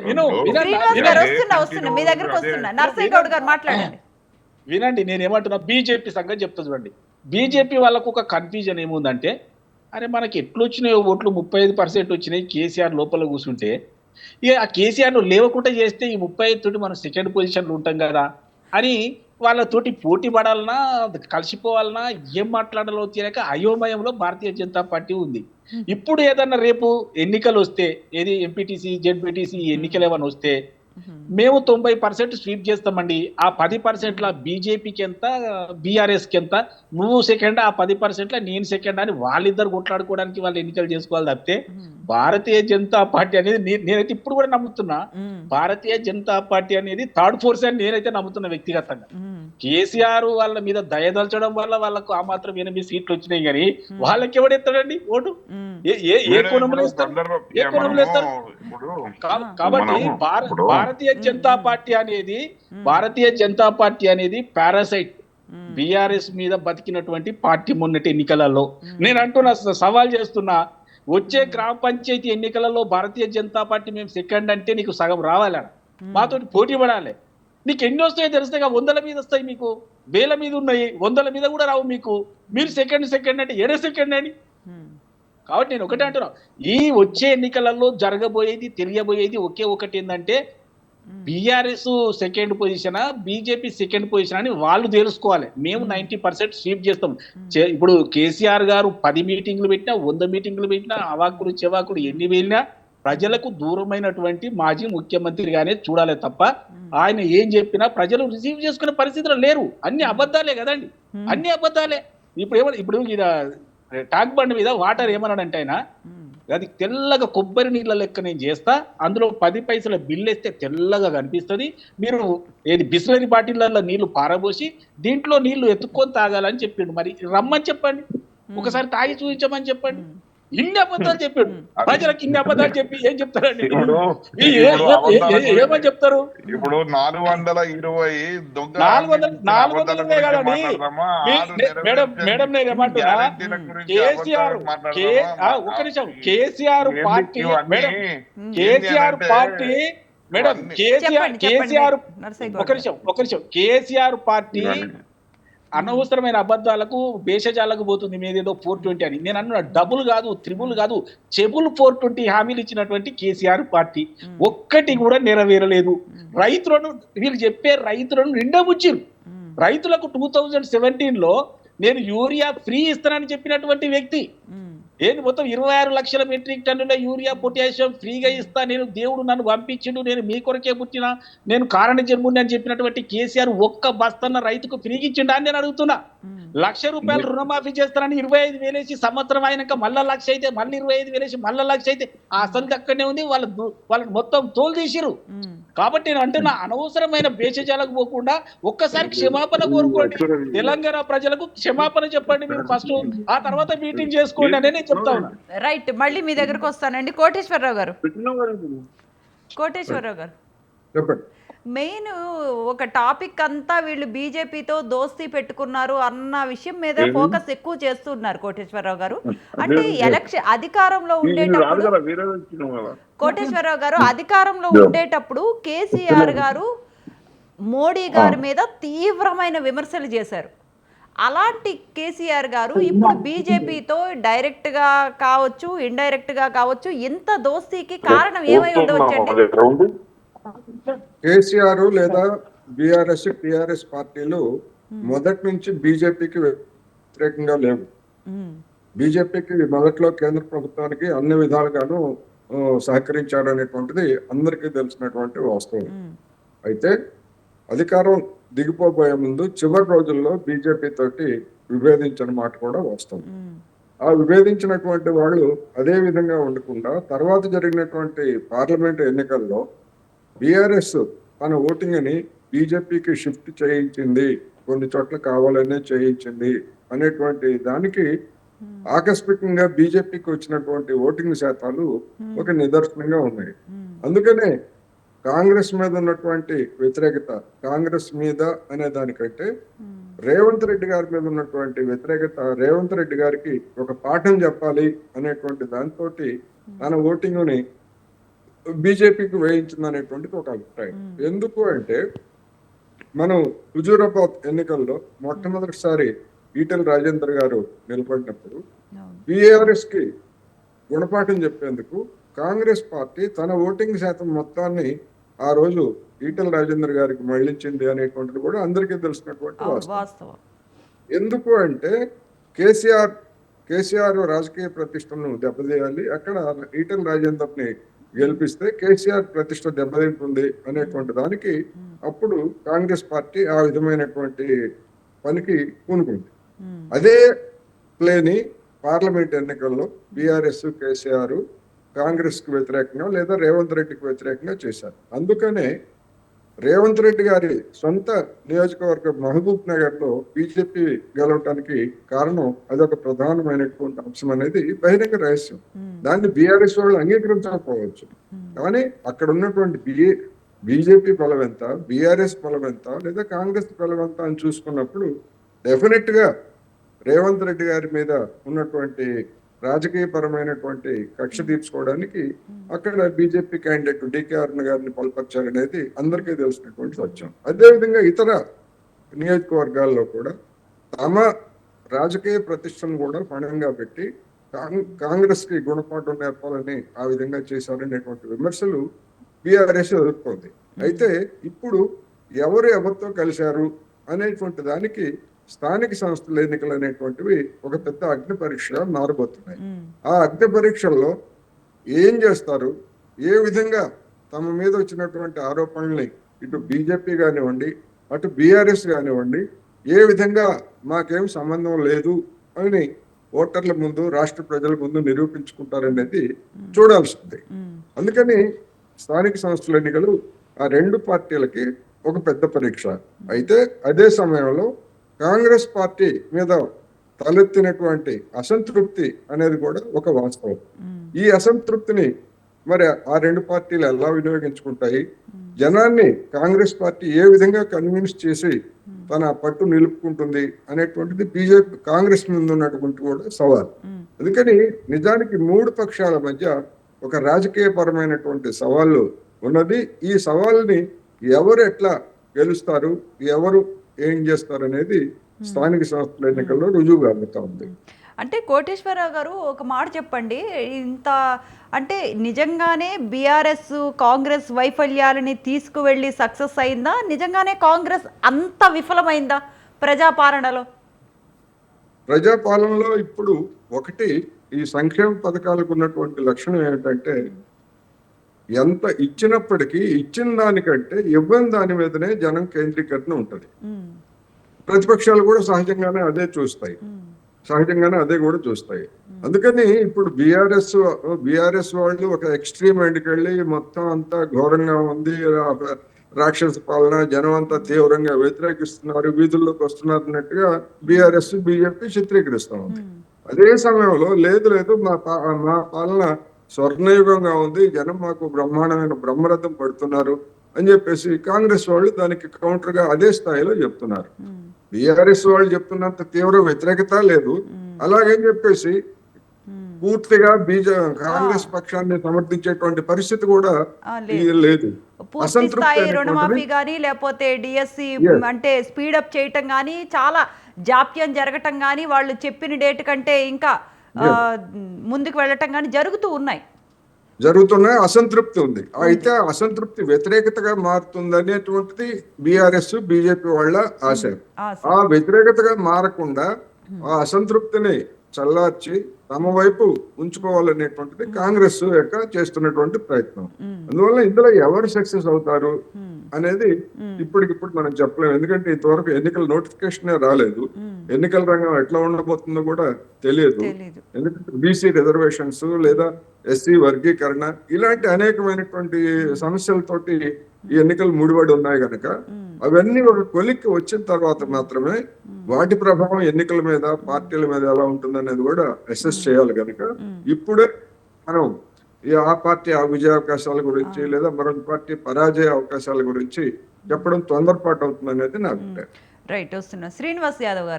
వినండి. నేను ఏమంటున్నా, బీజేపీ సంగతి చెప్తా చూడండి. బీజేపీ వాళ్ళకు ఒక కన్ఫ్యూజన్ ఏముందంటే, అరే మనకి ఎట్లు వచ్చినాయో ఓట్లు 35% వచ్చినాయి, కేసీఆర్ లోపల కూర్చుంటే ఇక ఆ కేసీఆర్ను లేవకుండా చేస్తే ఈ 35 తోటి మనం సెకండ్ పొజిషన్లో ఉంటాం కదా అని వాళ్ళతోటి పోటీ పడాలన్నా కలిసిపోవాలన్నా ఏం మాట్లాడాలో తెలియక అయోమయంలో భారతీయ జనతా పార్టీ ఉంది. ఇప్పుడు ఏదన్నా రేపు ఎన్నికలు వస్తే, ఏది ఎంపీటీసీ జెడ్పీటీసీ ఎన్నికలు ఏమైనా వస్తే మేము 90% స్వీప్ చేస్తామండి. ఆ 10% బీజేపీకి ఎంత, బీఆర్ఎస్కి ఎంత, నువ్వు సెకండ్, ఆ 10% నేను సెకండ్ అని వాళ్ళిద్దరు కొట్లాడుకోవడానికి వాళ్ళు ఎన్నికలు చేసుకోవాలి తప్పితే భారతీయ జనతా పార్టీ అనేది నేనైతే ఇప్పుడు కూడా నమ్ముతున్నా. భారతీయ జనతా పార్టీ అనేది థర్డ్ ఫోర్స్ అని నేనైతే నమ్ముతున్నా వ్యక్తిగతంగా. కేసీఆర్ వాళ్ళ మీద దయదలచడం వల్ల వాళ్ళకు ఆ మాత్రం 8 సీట్లు వచ్చినాయి, కానీ వాళ్ళకి ఎవడెత్తాడండి ఓటు? ఏ కోణంలో ఇస్తారు? ఏ కోణంలో ఇస్తారు? కాబట్టి భారతీయ జనతా పార్టీ అనేది పారాసైట్, బిఆర్ఎస్ మీద బతికినటువంటి పార్టీ మొన్నటి ఎన్నికలలో. నేను అంటున్నా, సవాల్ చేస్తున్నా, వచ్చే గ్రామ పంచాయతీ ఎన్నికలలో భారతీయ జనతా పార్టీ మేము సెకండ్ అంటే నీకు సగం రావాలి, మాతో పోటీ పడాలి. నీకు ఎన్ని వస్తాయో తెలిస్తే 100ల మీద వస్తాయి, మీకు 1000 మీద ఉన్నాయి, 100ల మీద కూడా రావు మీకు. మీరు సెకండ్ అంటే ఏడే సెకండ్ అని. కాబట్టి నేను ఒకటే అంటున్నా, ఈ వచ్చే ఎన్నికలలో జరగబోయేది, తెలియబోయేది ఒకే ఒకటి ఏంటంటే BRS second position, BJP second position అని వాళ్ళు తెలుసుకోవాలి. మేము 90% స్వీప్ చేస్తాం. ఇప్పుడు కేసీఆర్ గారు 10 మీటింగ్లు పెట్టినా, 100 మీటింగ్లు పెట్టినా, అవాకుడు చెవాకుడు ఎన్ని వెళ్ళినా ప్రజలకు దూరమైనటువంటి మాజీ ముఖ్యమంత్రిగానే చూడాలి తప్ప ఆయన ఏం చెప్పినా ప్రజలు రిసీవ్ చేసుకునే పరిస్థితిలో లేరు. అన్ని అబద్ధాలే కదండి, అన్ని అబద్ధాలే. ఇప్పుడు ట్యాంక్ బండ్ మీద వాటర్ ఏమన్నాడంటే ఆయన, అది తెల్లగా కొబ్బరి నీళ్ళ లెక్క నేను చేస్తా, అందులో 10 పైసల బిల్లు వేస్తే తెల్లగా కనిపిస్తుంది, మీరు ఏది బిస్లరీ బాటిళ్లలో నీళ్లు పారబోసి దీంట్లో నీళ్లు ఎత్తుక్కొని తాగాలని చెప్పిండు. మరి రమ్మని చెప్పండి, ఒకసారి తాగి చూపించమని చెప్పండి. ఇన్ని అబద్ధాలు చెప్పాడు ప్రజలకు. ఇన్ని అబద్ధాలు చెప్పి ఏం చెప్తారండి? ఏమని చెప్తారు? ఇప్పుడు 420 దొంగ 420 కదండి మేడం. నేను ఏమంటున్నా, కేసీఆర్ ఒక నిమిషం, KCR party madam, KCR party madam, KCR ఒక నిమిషం, కేసీఆర్ పార్టీ అనవసరమైన అబద్ధాలకు భేషజాలకు పోతుంది. మీదేదో 420 అని. నేను అన్న డబుల్ కాదు, త్రిబుల్ కాదు, చెబుల్ 420 హామీలు ఇచ్చినటువంటి కేసీఆర్ పార్టీ ఒక్కటి కూడా నెరవేరలేదు. రైతులను, వీళ్ళు చెప్పే రైతులను నిండబుచ్చిరు. రైతులకు 2017లో నేను యూరియా ఫ్రీ ఇస్తానని చెప్పినటువంటి వ్యక్తి ఏంది, మొత్తం 26 లక్షల మెట్రిక్ టన్నుల యూరియా, పొటాషియం ఫ్రీగా ఇస్తా, నేను దేవుడు నన్ను పంపించిండు, నేను మీ కొరకే పుట్టినా, నేను కారణ జన్ముని అని చెప్పినటువంటి కేసీఆర్ ఒక్క బస్తన్న రైతుకు ఫ్రీగా ఇచ్చిండా అని నేను అడుగుతున్నా. ₹1,00,000 రుణమాఫీ చేస్తానని 25,000 వేసి, సంవత్సరం అయినాక మళ్ళా 1,00,000 అయితే, మళ్ళీ 25,000 వేసి, మళ్ళా 1,00,000 అయితే, ఆ అసలు అక్కడనే ఉంది. వాళ్ళని మొత్తం తోలు తీసిరు. కాబట్టి నేను అంటున్నా, అనవసరమైన భేషజాలకు పోకుండా ఒక్కసారి క్షమాపణ కోరుకోండి, తెలంగాణ ప్రజలకు క్షమాపణ చెప్పండి మీరు ఫస్ట్, ఆ తర్వాత మీటింగ్ చేసుకోండి అని నేను చెప్తా ఉన్నా. రైట్, మళ్ళీ మీ దగ్గరకు వస్తానండి. కోటేశ్వరరావు గారు చెప్పండి. మెయిన్ ఒక టాపిక్ అంతా వీళ్ళు బీజేపీతో దోస్తీ పెట్టుకున్నారు అన్న విషయం మీద ఫోకస్ ఎక్కువ చేస్తున్నారు కోటేశ్వరరావు గారు. అంటే ఎలక్షన్ అధికారంలో ఉండేటప్పుడు, కోటేశ్వరరావు గారు అధికారంలో ఉండేటప్పుడు కేసీఆర్ గారు మోడీ గారి మీద తీవ్రమైన విమర్శలు చేశారు. అలాంటి కేసీఆర్ గారు ఇప్పుడు బీజేపీతో డైరెక్ట్ గా కావచ్చు, ఇండైరెక్ట్ గా కావచ్చు, ఇంత దోస్తీకి కారణం ఏమై ఉండవచ్చండి? కేసీఆర్ లేదా బీఆర్ఎస్, టిఆర్ఎస్ పార్టీలు మొదటి నుంచి బీజేపీకి వ్యతిరేకంగా లేవు. బీజేపీకి మొదట్లో కేంద్ర ప్రభుత్వానికి అన్ని విధాలుగాను సహకరించారనేటువంటిది అందరికీ తెలిసినటువంటి వాస్తవం. అయితే అధికారం దిగిపోబోయే ముందు చివరి రోజుల్లో బీజేపీ తోటి విభేదించిన మాట కూడా వాస్తవం. ఆ విభేదించినటువంటి వాళ్ళు అదే విధంగా ఉండకుండా తర్వాత జరిగినటువంటి పార్లమెంట్ ఎన్నికల్లో బీఆర్ఎస్ తన ఓటింగ్ ని బీజేపీకి షిఫ్ట్ చేయించింది, కొన్ని చోట్ల కావాలనే చేయించింది అనేటువంటి దానికి ఆకస్మికంగా బీజేపీకి వచ్చినటువంటి ఓటింగ్ శాతాలు ఒక నిదర్శనంగా ఉన్నాయి. అందుకనే కాంగ్రెస్ మీద ఉన్నటువంటి వ్యతిరేకత, కాంగ్రెస్ మీద అనే దానికంటే రేవంత్ రెడ్డి గారి మీద ఉన్నటువంటి వ్యతిరేకత, రేవంత్ రెడ్డి గారికి ఒక పాఠం చెప్పాలి అనేటువంటి దాంతో తన ఓటింగ్ ని బీజేపీకి వేయించింది అనేటువంటిది ఒక అభిప్రాయం. ఎందుకు అంటే, మనం హుజూరాబాద్ ఎన్నికల్లో మొట్టమొదటిసారి ఈటెల రాజేందర్ గారు నిలబడినప్పుడు బీఆర్ఎస్ కి గుణపాఠం చెప్పేందుకు కాంగ్రెస్ పార్టీ తన ఓటింగ్ శాతం మొత్తాన్ని ఆ రోజు ఈటెల రాజేందర్ గారికి మళ్లించింది అనేటువంటిది కూడా అందరికీ తెలిసినటువంటి వాస్తవం. ఎందుకు అంటే కేసీఆర్ రాజకీయ ప్రతిష్టను దెబ్బతీయాలి, అక్కడ ఈటెల రాజేందర్ ని గెలిపిస్తే కేసీఆర్ ప్రతిష్ట దెబ్బతింటుంది అనేటువంటి దానికి అప్పుడు కాంగ్రెస్ పార్టీ ఆ విధమైనటువంటి పనికి పూనుకుంది. అదే ప్లేని పార్లమెంట్ ఎన్నికల్లో బీఆర్ఎస్ కేసీఆర్ కాంగ్రెస్ కు వ్యతిరేకంగా లేదా రేవంత్ రెడ్డికి వ్యతిరేకంగా చేశారు. అందుకనే రేవంత్ రెడ్డి గారి సొంత నియోజకవర్గం మహబూబ్ నగర్ లో బీజేపీ గెలవటానికి కారణం అదొక ప్రధానమైనటువంటి అంశం అనేది బహిరంగ రహస్యం. దాన్ని బీఆర్ఎస్ వాళ్ళు అంగీకరించకపోవచ్చు, కానీ అక్కడ ఉన్నటువంటి బీజేపీ బలం ఎంత, బీఆర్ఎస్ బలం ఎంత, లేదా కాంగ్రెస్ బలం ఎంత అని చూసుకున్నప్పుడు డెఫినెట్ గా రేవంత్ రెడ్డి గారి మీద ఉన్నటువంటి రాజకీయ పరమైనటువంటి కక్ష తీర్చుకోవడానికి అక్కడ బీజేపీ క్యాండిడేట్ డికే అరుణ గారిని బలపరిచారనేది అందరికీ తెలిసినటువంటి సత్యం. అదేవిధంగా ఇతర నియోజకవర్గాల్లో కూడా తమ రాజకీయ ప్రతిష్టను కూడా పణంగా పెట్టి కాంగ్రెస్ కి గుణపాఠం నేర్పాలని ఆ విధంగా చేశారనేటువంటి విమర్శలు బీఆర్ఎస్ ఎదుర్కొంది. అయితే ఇప్పుడు ఎవరితో కలిశారు అనేటువంటి దానికి స్థానిక సంస్థల ఎన్నికలు అనేటువంటివి ఒక పెద్ద అగ్ని పరీక్షగా మారబోతున్నాయి. ఆ అగ్ని పరీక్షల్లో ఏం చేస్తారు, ఏ విధంగా తమ మీద వచ్చినటువంటి ఆరోపణల్ని ఇటు బీజేపీ కానివ్వండి అటు బీఆర్ఎస్ కానివ్వండి ఏ విధంగా మాకేం సంబంధం లేదు అని ఓటర్ల ముందు రాష్ట్ర ప్రజల ముందు నిరూపించుకుంటారనేది చూడాల్సింది. అందుకని స్థానిక సంస్థల ఎన్నికలు ఆ రెండు పార్టీలకి ఒక పెద్ద పరీక్ష. అయితే అదే సమయంలో కాంగ్రెస్ పార్టీ మీద తలెత్తినటువంటి అసంతృప్తి అనేది కూడా ఒక వాస్తవం. ఈ అసంతృప్తిని మరి ఆ రెండు పార్టీలు ఎలా వినియోగించుకుంటాయి, జనాన్ని కాంగ్రెస్ పార్టీ ఏ విధంగా కన్విన్స్ చేసి తన పట్టు నిలుపుకుంటుంది అనేటువంటిది బీజేపీ కాంగ్రెస్ ముందు ఉన్నటువంటి కూడా సవాల్. అందుకని నిజానికి మూడు పక్షాల మధ్య ఒక రాజకీయ పరమైనటువంటి సవాళ్ళు ఉన్నది. ఈ సవాల్ని ఎవరు ఎట్లా గెలుస్తారు, ఎవరు ఏం చేస్తారు అనేది స్థానిక సంస్థల ఎన్నికల్లో రుజువు కాబోతా ఉంది. అంటే కోటేశ్వరరావు గారు ఒక మాట చెప్పండి, ఇంత అంటే నిజంగానే బీఆర్ఎస్ కాంగ్రెస్ వైఫల్యాలని తీసుకువెళ్ళి సక్సెస్ అయిందా, నిజంగానే కాంగ్రెస్ అంత విఫలమైందా ప్రజాపాలనలో? ప్రజాపాలనలో ఇప్పుడు ఒకటి ఈ సంక్షేమ పథకాలకు ఉన్నటువంటి లక్షణం ఏమిటంటే ఎంత ఇచ్చినప్పటికీ ఇచ్చిన దానికంటే ఇవ్వని దాని మీదనే జనం కేంద్రీకరణ ఉంటుంది. ప్రతిపక్షాలు కూడా సహజంగానే అదే చూస్తాయి. అందుకని ఇప్పుడు బీఆర్ఎస్ వాళ్ళు ఒక ఎక్స్ట్రీమ్ ఎండ్కి వెళ్ళి మొత్తం అంతా ఘోరంగా ఉంది, రాక్షస పాలన, జనం అంతా తీవ్రంగా వ్యతిరేకిస్తున్నారు, వీధుల్లోకి వస్తున్నారు అన్నట్టుగా బీఆర్ఎస్ బీజేపీ చిత్రీకరిస్తా ఉంది. అదే సమయంలో లేదు మా పాలన స్వర్ణయుగంగా ఉంది, జనం మాకు బ్రహ్మాండమైన బ్రహ్మరథం పడుతున్నారు అని చెప్పేసి కాంగ్రెస్ వాళ్ళు దానికి కౌంటర్ గా అదే స్థాయిలో చెప్తున్నారు. బీఆర్ఎస్ వాళ్ళు చెప్తున్నంత తీవ్ర వ్యతిరేకత లేదు. అలాగని చెప్పేసి పూర్తిగా కాంగ్రెస్ పక్షాన్ని సమర్థించేటువంటి పరిస్థితి కూడా లేదు. రుణమాఫీ గానీ లేకపోతే డిఎస్సి అంటే స్పీడప్ చేయటం గానీ, చాలా జాప్యం జరగటం గానీ, వాళ్ళు చెప్పిన డేట్ కంటే ఇంకా ముందుకు వెళ్ళటం గానీ జరుగుతున్నాయి. అసంతృప్తి ఉంది. అయితే అసంతృప్తి వ్యతిరేకతగా మారుతుంది అనేటువంటిది బీఆర్ఎస్ బీజేపీ వాళ్ళ ఆశ. ఆ వ్యతిరేకతగా మారకుండా ఆ అసంతృప్తిని చల్లార్చి తమ వైపు ఉంచుకోవాలనేటువంటిది కాంగ్రెస్ యొక్క చేస్తున్నటువంటి ప్రయత్నం. అందువల్ల ఇందులో ఎవరు సక్సెస్ అవుతారు అనేది ఇప్పటికిప్పుడు మనం చెప్పలేము. ఎందుకంటే ఇంతవరకు ఎన్నికల నోటిఫికేషన్ రాలేదు. ఎన్నికల రంగం ఎట్లా ఉండబోతుందో కూడా తెలియదు. ఎందుకంటే బీసీ రిజర్వేషన్స్ లేదా ఎస్సీ వర్గీకరణ ఇలాంటి అనేకమైనటువంటి సమస్యలతోటి ఈ ఎన్నికలు ముడిపడి ఉన్నాయి కనుక అవన్నీ ఒక కొలిక్కి వచ్చిన తర్వాత మాత్రమే వాటి ప్రభావం ఎన్నికల మీద పార్టీల మీద ఎలా ఉంటుందనేది కూడా అసెస్ చేయాలి. కనుక ఇప్పుడే మనం ఆ పార్టీ ఆ విజయావకాశాల గురించి లేదా మరొక పార్టీ పరాజయ అవకాశాల గురించి చెప్పడం తొందరపాటు అవుతుంది అనేది నా అభిప్రాయం. రైట్, వస్తున్నా శ్రీనివాస్ యాదవ్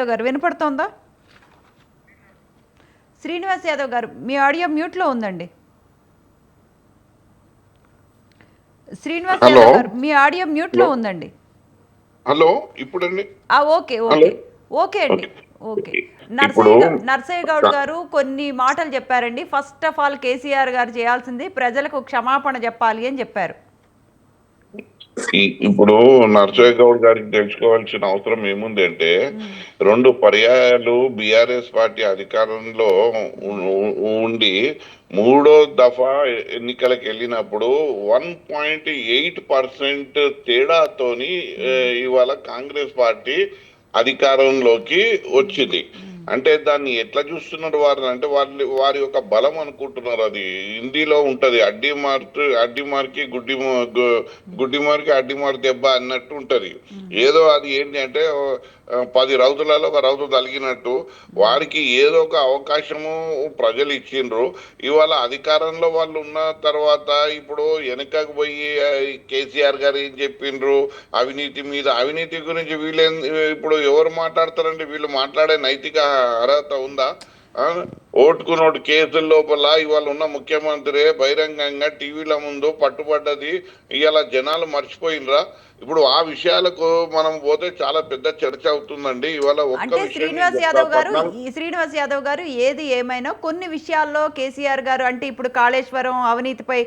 గారు వినపడుతోందా? శ్రీనివాస్ యాదవ్ గారు మీ ఆడియో మ్యూట్లో ఉందండి. శ్రీనివాస్ యాదవ్ గారు మీ ఆడియో మ్యూట్లో ఉందండి. హలో, ఇప్పుడండి? ఓకే అండి. ఓకే, నర్సయ్య గౌడ్ గారు కొన్ని మాటలు చెప్పారండి. ఫస్ట్ ఆఫ్ ఆల్ కేసీఆర్ గారు చేయాల్సింది ప్రజలకు క్షమాపణ చెప్పాలి అని చెప్పారు. ఇప్పుడు నర్సయ్య గౌడ్ గారికి తెలుసుకోవాల్సిన అవసరం ఏముంది అంటే, రెండు పర్యాయాలు బీఆర్ఎస్ పార్టీ అధికారంలో ఉండి మూడో దఫా ఎన్నికలకు వెళ్ళినప్పుడు 1.8% తేడాతోని ఇవాళ కాంగ్రెస్ పార్టీ అధికారంలోకి వచ్చింది. అంటే దాన్ని ఎట్లా చూస్తున్నారు వారు అంటే వారి యొక్క బలం అనుకుంటున్నారు. అది హిందీలో ఉంటది, అడ్డి మార్కి గుడ్డి మార్కి అడ్డి మార్ దెబ్బ అన్నట్టు ఉంటది. ఏదో అది ఏంటి అంటే 10 రౌతులలో ఒక రౌతు తలిగినట్టు వారికి ఏదో ఒక అవకాశము ప్రజలు ఇచ్చిండ్రు. ఇవాళ అధికారంలో వాళ్ళు ఉన్న తర్వాత ఇప్పుడు వెనకకు పోయి కేసీఆర్ గారు ఏం చెప్పిండ్రు అవినీతి గురించి ఇప్పుడు ఎవరు మాట్లాడతారండి? వీళ్ళు మాట్లాడే నైతిక అర్హత ఉందా? ఓటుకు నోటు కేసుల లోపల ఇవాళ ఉన్న ముఖ్యమంత్రి బహిరంగంగా టీవీల ముందు పట్టుబడ్డది ఇవాళ జనాలు మర్చిపోయినరా? ఇప్పుడు ఆ విషయాలకు మనం పోతే చాలా పెద్ద చర్చ అవుతుందండి. ఇవాళ అంటే శ్రీనివాస్ యాదవ్ గారు ఏది ఏమైనా కొన్ని విషయాల్లో కేసీఆర్ గారు అంటే ఇప్పుడు కాళేశ్వరం అవినీతిపై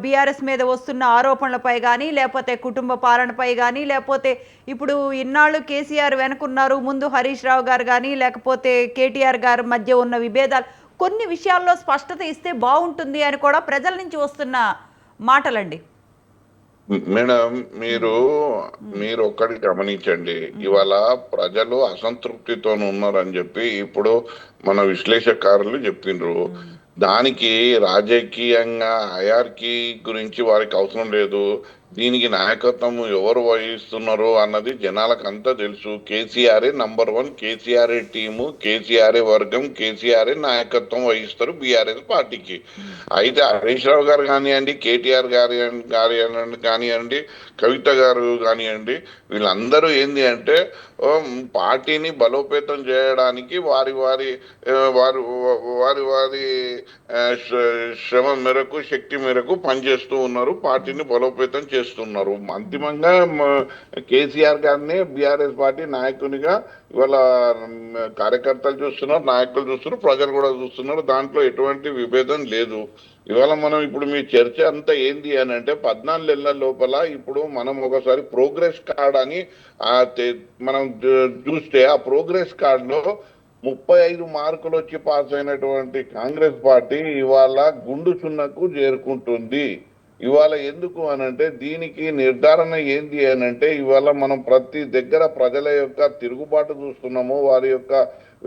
బీఆర్ఎస్ మీద వస్తున్న ఆరోపణలపై కానీ లేకపోతే కుటుంబ పాలనపై కానీ లేకపోతే ఇప్పుడు ఇన్నాళ్ళు కేసీఆర్ వెనుకున్నారు ముందు హరీష్ రావు గారు కానీ లేకపోతే కేటీఆర్ గారి మధ్య ఉన్న విభేదాలు కొన్ని విషయాల్లో స్పష్టత ఇస్తే బాగుంటుంది అని కూడా ప్రజల నుంచి వస్తున్న మాటలండి. మేడం, మీరు ఒక్కటి గమనించండి. ఇవాళ ప్రజలు అసంతృప్తితో ఉన్నారని చెప్పి ఇప్పుడు మన విశ్లేషకారులు చెప్పిండ్రు. దానికి రాజకీయంగా హయార్కీ గురించి వారికి అవసరం లేదు. దీనికి నాయకత్వం ఎవరు వహిస్తున్నారు అన్నది జనాలకు అంతా తెలుసు. కేసీఆర్ఏ నంబర్ 1, కేసీఆర్ఏ టీము, కేసీఆర్ఏ వర్గం, కేసీఆర్ఏ నాయకత్వం వహిస్తారు బీఆర్ఎస్ పార్టీకి. అయితే హరీష్ రావు గారు కానివ్వండి, కేటీఆర్ గారు కానివ్వండి, కవిత గారు కానివ్వండి, వీళ్ళందరూ ఏంది అంటే పార్టీని బలోపేతం చేయడానికి వారి వారి వారి వారి వారి శ్రమ మేరకు శక్తి మేరకు పనిచేస్తూ ఉన్నారు, పార్టీని బలోపేతం చేస్తున్నారు. అంతిమంగా కేసీఆర్ గారిని బీఆర్ఎస్ పార్టీ నాయకునిగా ఇవాళ కార్యకర్తలు చూస్తున్నారు, నాయకులు చూస్తున్నారు, ప్రజలు కూడా చూస్తున్నారు. దాంట్లో ఎటువంటి విభేదం లేదు. ఇవాళ మనం ఇప్పుడు మీ చర్చ అంతా ఏంది అని అంటే 14 ఏళ్ల లోపల ఇప్పుడు మనం ఒకసారి ప్రోగ్రెస్ కార్డ్ అని మనం చూస్తే ఆ ప్రోగ్రెస్ కార్డులో 35 మార్కులు వచ్చి పాస్ అయినటువంటి కాంగ్రెస్ పార్టీ ఇవాళ గుండు సున్నకు చేరుకుంటుంది. ఇవాళ ఎందుకు అనంటే దీనికి నిర్ధారణ ఏంది అనంటే ఇవాళ మనం ప్రతి దగ్గర ప్రజల యొక్క తిరుగుబాటు చూస్తున్నాము, వారి యొక్క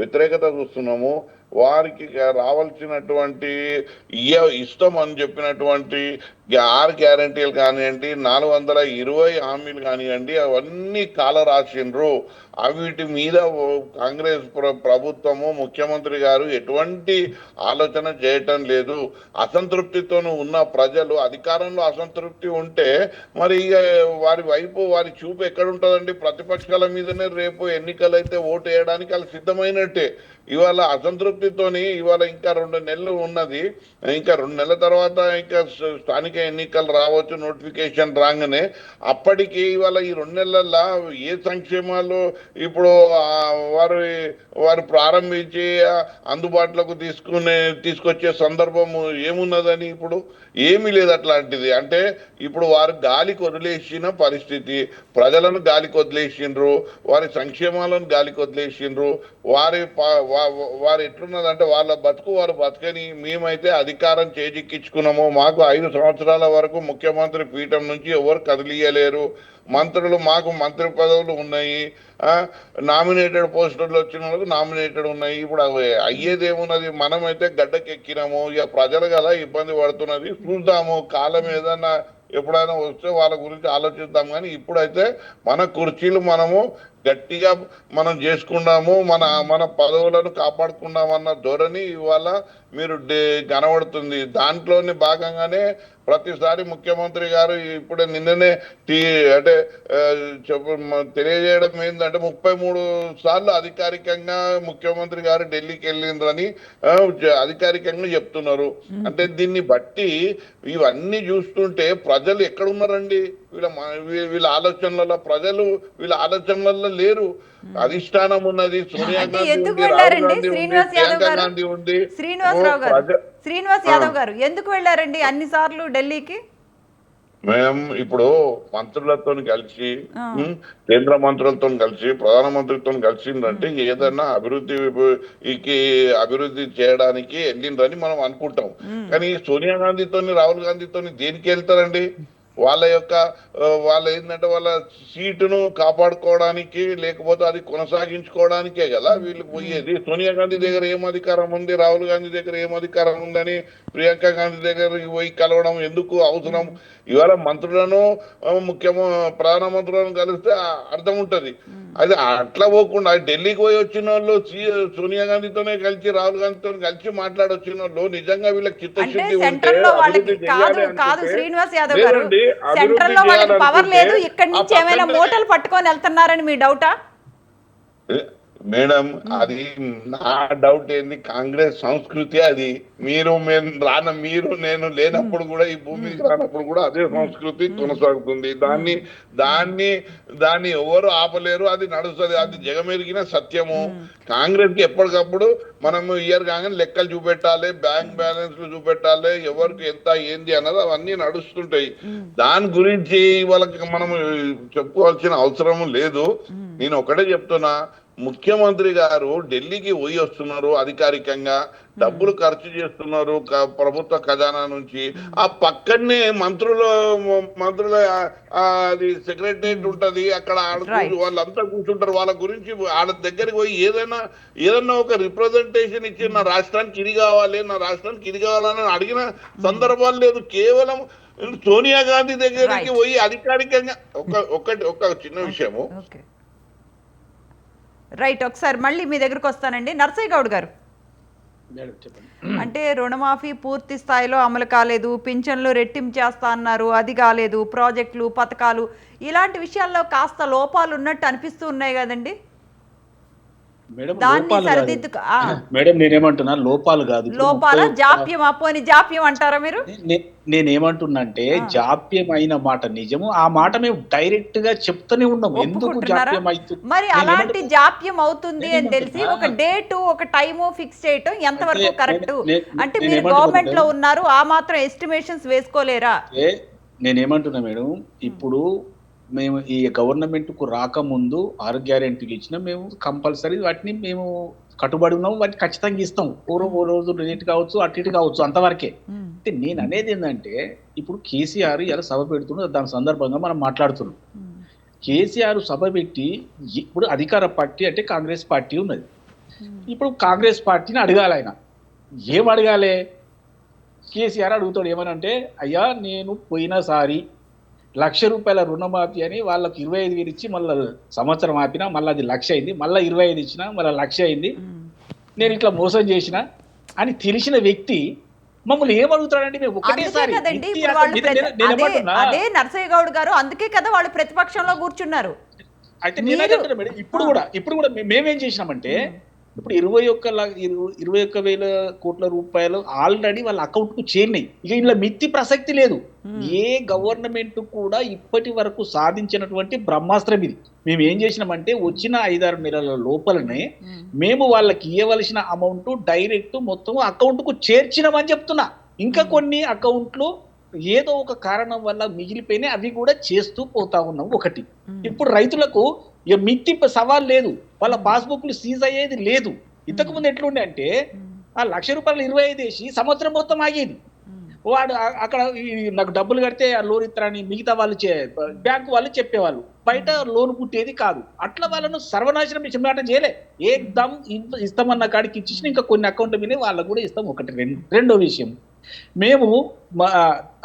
వ్యతిరేకత చూస్తున్నాము. వారికి రావాల్సినటువంటి ఇష్టం అని చెప్పినటువంటి 6 గ్యారంటీలు కానివ్వండి, 420 హామీలు కానివ్వండి, అవన్నీ కాలరాసిండ్రు. వీటి మీద కాంగ్రెస్ ప్రభుత్వము ముఖ్యమంత్రి గారు ఎటువంటి ఆలోచన చేయటం లేదు. అసంతృప్తితో ఉన్న ప్రజలు అధికారంలో అసంతృప్తి ఉంటే మరి ఇక వారి వైపు వారి చూపు ఎక్కడుంటుందండి? ప్రతిపక్షాల మీదనే రేపు ఎన్నికలైతే ఓటు వేయడానికి వాళ్ళు సిద్ధమైనట్టే. ఇవాళ అసంతృప్తితోని ఇవాళ ఇంకా 2 నెలలు ఉన్నది. ఇంకా 2 నెలల తర్వాత ఇంకా స్థానిక ఎన్నికలు రావచ్చు, నోటిఫికేషన్ రాగానే. అప్పటికి ఇవాళ ఈ 2 నెలల్లో ఏ సంక్షేమాలు ఇప్పుడు వారు ప్రారంభించి అందుబాటులోకి తీసుకొచ్చే సందర్భం ఏమున్నదని ఇప్పుడు ఏమీ లేదు. అట్లాంటిది అంటే ఇప్పుడు వారు గాలికి వదిలేసిన పరిస్థితి, ప్రజలను గాలికి వదిలేసిండ్రు, వారి సంక్షేమాలను గాలికి వదిలేసిండ్రు. వారు ఎట్లున్నదంటే వాళ్ళ బతుకు వారు బతకని, మేమైతే అధికారం చేజిక్కించుకున్నాము, మాకు 5 సంవత్సరాల వరకు ముఖ్యమంత్రి పీఠం నుంచి ఎవరు కదిలియలేరు, మంత్రులు మాకు మంత్రి పదవులు ఉన్నాయి, నామినేటెడ్ పోస్టులు వచ్చిన వాళ్ళకు నామినేటెడ్ ఉన్నాయి. ఇప్పుడు అయ్యేది ఏమున్నది? మనమైతే గడ్డకెక్కినాము, ఇక ప్రజలు కదా ఇబ్బంది పడుతున్నది. చూద్దాము, కాలం ఏదన్నా ఎప్పుడైనా వస్తే వాళ్ళ గురించి ఆలోచిద్దాం. కానీ ఇప్పుడైతే మన కుర్చీలు మనము గట్టిగా మనం చేసుకున్నాము, మన పదవులను కాపాడుకున్నామన్న ధోరణి ఇవాళ మీరు కనబడుతుంది. దాంట్లోని భాగంగానే ప్రతిసారి ముఖ్యమంత్రి గారు ఇప్పుడు నిన్ననే అంటే తెలియజేయడం ఏంటంటే 33 సార్లు అధికారికంగా ముఖ్యమంత్రి గారు ఢిల్లీకి వెళ్ళిండ్రని అధికారికంగా చెప్తున్నారు. అంటే దీన్ని బట్టి ఇవన్నీ చూస్తుంటే ప్రజలు ఎక్కడున్నారండి? వీళ్ళ ఆలోచనలలో ప్రజలు వీళ్ళ ఆలోచనలలో లేరు. అధిష్టానం ఉన్నది, సోనియా గాంధీ ఉంది, రాహుల్ గాంధీ ఉంది, ప్రియాంక గాంధీ ఉంది. శ్రీనివాస్ యాదవ్ గారు ఎందుకు వెళ్ళారండి అన్ని సార్లు ఢిల్లీకి? మేము ఇప్పుడు మంత్రులతో కలిసి ఆ. కేంద్ర మంత్రులతో కలిసి ప్రధానమంత్రితో కలిసిందంటే ఏదైనా అభివృద్ధి చేయడానికి వెళ్ళిండ్రని మనం అనుకుంటాం. కానీ సోనియా గాంధీతో రాహుల్ గాంధీతో దేనికి వెళ్తారండి? వాళ్ళ యొక్క వాళ్ళ ఏంటంటే వాళ్ళ సీటును కాపాడుకోవడానికి, లేకపోతే అది కొనసాగించుకోవడానికే కదా వీళ్ళు పోయేది. సోనియా గాంధీ దగ్గర ఏం అధికారం ఉంది, రాహుల్ గాంధీ దగ్గర ఏం అధికారం ఉందని ప్రియాంక గాంధీ దగ్గరికి పోయి కలవడం ఎందుకు అవసరం? ఇవాళ మంత్రులను ప్రధానమంత్రులను కలిస్తే అర్థం ఉంటది. అది అట్లా పోకుండా ఢిల్లీకి పోయి వచ్చిన వాళ్ళు సోనియా గాంధీతోనే కలిసి రాహుల్ గాంధీతో కలిసి మాట్లాడొచ్చిన వాళ్ళు నిజంగా వీళ్ళకి అంటే చిత్తశుద్ధి ఉంటే సెంట్రల్ లో వాళ్ళకి అభివృద్ధి కాదు చేయాలి కాదు అనుకుంటే శ్రీనివాస్ యాదవ్ గారు, లేదండి, సెంట్రల్ లో అభివృద్ధి వాళ్ళకి పవర్ చేయాలనుకుంటే లేదు, ఇక్కడి నుంచి ఆ ఏమైనా పక్కనే- మూటలు పట్టుకొని వెళ్తున్నారని మీ డౌటా? మేడం, అది నా డౌట్ ఏంది, కాంగ్రెస్ సంస్కృతి అది. మీరు నేను లేనప్పుడు కూడా, ఈ భూమికి రానప్పుడు కూడా అదే సంస్కృతి కొనసాగుతుంది. దాన్ని ఎవరు ఆపలేరు, అది నడుస్తుంది, అది జగమెరిగిన సత్యము. కాంగ్రెస్ కి ఎప్పటికప్పుడు మనము ఇయర్ కాగానే లెక్కలు చూపెట్టాలి, బ్యాంక్ బ్యాలెన్స్ చూపెట్టాలి, ఎవరికి ఎంత ఏంది అన్నది అవన్నీ నడుస్తుంటాయి. దాని గురించి వాళ్ళకి మనము చెప్పుకోవాల్సిన అవసరం లేదు. నేను ఒకటే చెప్తున్నా, ముఖ్యమంత్రి గారు ఢిల్లీకి పోయి వస్తున్నారు, అధికారికంగా డబ్బులు ఖర్చు చేస్తున్నారు ప్రభుత్వ ఖజానా నుంచి. ఆ పక్కనే మంత్రుల అది సెక్రటరియట్ ఉంటది, అక్కడ వాళ్ళంతా కూర్చుంటారు. వాళ్ళ గురించి వాళ్ళ దగ్గరికి పోయి ఏదైనా ఒక రిప్రజెంటేషన్ ఇచ్చి నా రాష్ట్రానికి ఇది కావాలి, నా రాష్ట్రానికి ఇది కావాలని అడిగిన సందర్భాలు లేదు. కేవలం సోనియా గాంధీ దగ్గరికి పోయి అధికారికంగా ఒక చిన్న విషయము. రైట్, ఒకసారి మళ్ళీ మీ దగ్గరకు వస్తానండి. నర్సయ్య గౌడ్ గారు, అంటే రుణమాఫీ పూర్తి స్థాయిలో అమలు కాలేదు, పింఛన్లు రెట్టింపు చేస్తా అన్నారు, అది కాలేదు, ప్రాజెక్టులు పథకాలు ఇలాంటి విషయాల్లో కాస్త లోపాలు ఉన్నట్టు అనిపిస్తూ ఉన్నాయి కదండి. దాన్ని సరిదిద్దు మేడం, నేనేమంటున్నా లోపాలు కాదు, లోపాల జాప్యం, అపోని జాప్యం అంటారా మీరు? నేనేమంటున్నంటే జాప్యం అయిన మాట నిజము, ఆ మాట మేము డైరెక్ట్ గా చెప్తూనే ఉన్నాము. ఎందుకు జాప్యం అవుతుంది? మరి అలాంటి జాప్యం అవుతుంది అని తెలిసి ఒక డేటు ఒక టైము ఫిక్స్ చేయటం ఎంతవరకు కరెక్ట్? అంటే మీరు గవర్నమెంట్ లో ఉన్నారు, ఆ మాత్రం ఎస్టిమేషన్స్ వేసుకోలేరా? నేనేమంటున్నా మేడం, ఇప్పుడు మేము ఈ గవర్నమెంట్ కు రాకముందు 6 గ్యారెంటీలు ఇచ్చినా మేము కంపల్సరీ వాటిని మేము కట్టుబడి ఉన్నాము, వాటిని ఖచ్చితంగా ఇస్తాం. ఓ రోజు లేట్ కావచ్చు, అటు ఇటు కావచ్చు, అంతవరకే. అంటే నేను అనేది ఏంటంటే, ఇప్పుడు కేసీఆర్ ఇలా సభ పెడుతున్నారు, దాని సందర్భంగా మనం మాట్లాడుతున్నాం. కేసీఆర్ సభ పెట్టి, ఇప్పుడు అధికార పార్టీ అంటే కాంగ్రెస్ పార్టీ ఉన్నది. ఇప్పుడు కాంగ్రెస్ పార్టీని అడగాలి ఆయన. ఏం అడగాలి? కేసీఆర్ అడుగుతాడు ఏమనంటే, అయ్యా నేను పోయినసారి ₹1,00,000 రుణమాఫీ అని వాళ్ళకి 25,000 ఇచ్చి మళ్ళీ సంవత్సరం ఆపినా, మళ్ళీ అది 1,00,000 అయింది, మళ్ళీ 25 ఇచ్చినా మళ్ళీ 1,00,000 అయింది, నేను ఇట్లా మోసం చేసిన అని తెలిసిన వ్యక్తి మమ్మల్ని ఏమడుగుతాడండి? మేము ఒకటేసారి అదే నర్సయ్య గౌడ్ గారు, అందుకే కదా వాళ్ళు ప్రతిపక్షంలో కూర్చున్నారు. అయితే నేనంటున్నా మేడం, ఇప్పుడు కూడా మేమేం చేసినామంటే, ఇప్పుడు 21,000 కోట్ల రూపాయలు ఆల్రెడీ వాళ్ళ అకౌంట్ కు చేరినాయి. ఇక ఇలా మిత్తి ప్రసక్తి లేదు. ఏ గవర్నమెంట్ కూడా ఇప్పటి వరకు సాధించినటువంటి బ్రహ్మాస్త్రం ఇది. మేము ఏం చేసినామంటే, వచ్చిన 5-6 నెలల లోపలనే మేము వాళ్ళకి ఇవ్వవలసిన అమౌంట్ డైరెక్ట్ మొత్తం అకౌంట్ కు చేర్చినామని చెప్తున్నా. ఇంకా కొన్ని అకౌంట్లు ఏదో ఒక కారణం వల్ల మిగిలిపోయినాయి, అవి కూడా చేస్తూ పోతా ఉన్నాం. ఒకటి, ఇప్పుడు రైతులకు మిత్తి సవాల్ లేదు, వాళ్ళ పాస్బుక్లు సీజ్ అయ్యేది లేదు. ఇంతకు ముందు ఎట్లుండే అంటే, ఆ ₹1,00,000 25 వేసి సంవత్సరం మొత్తం ఆగేది. వాడు అక్కడ నాకు డబ్బులు కడితే ఆ లోన్ ఇస్తారని మిగతా వాళ్ళు బ్యాంకు వాళ్ళు చెప్పేవాళ్ళు, బయట లోన్ పుట్టేది కాదు. అట్లా వాళ్ళను సర్వనాశనం మాట చేయలే, ఏకదమ్ ఇస్తామన్న కాడికి ఇచ్చేసిన ఇంకా కొన్ని అకౌంట్ల మీద వాళ్ళకు కూడా ఇస్తాం. ఒకటి. రెండో విషయం, మేము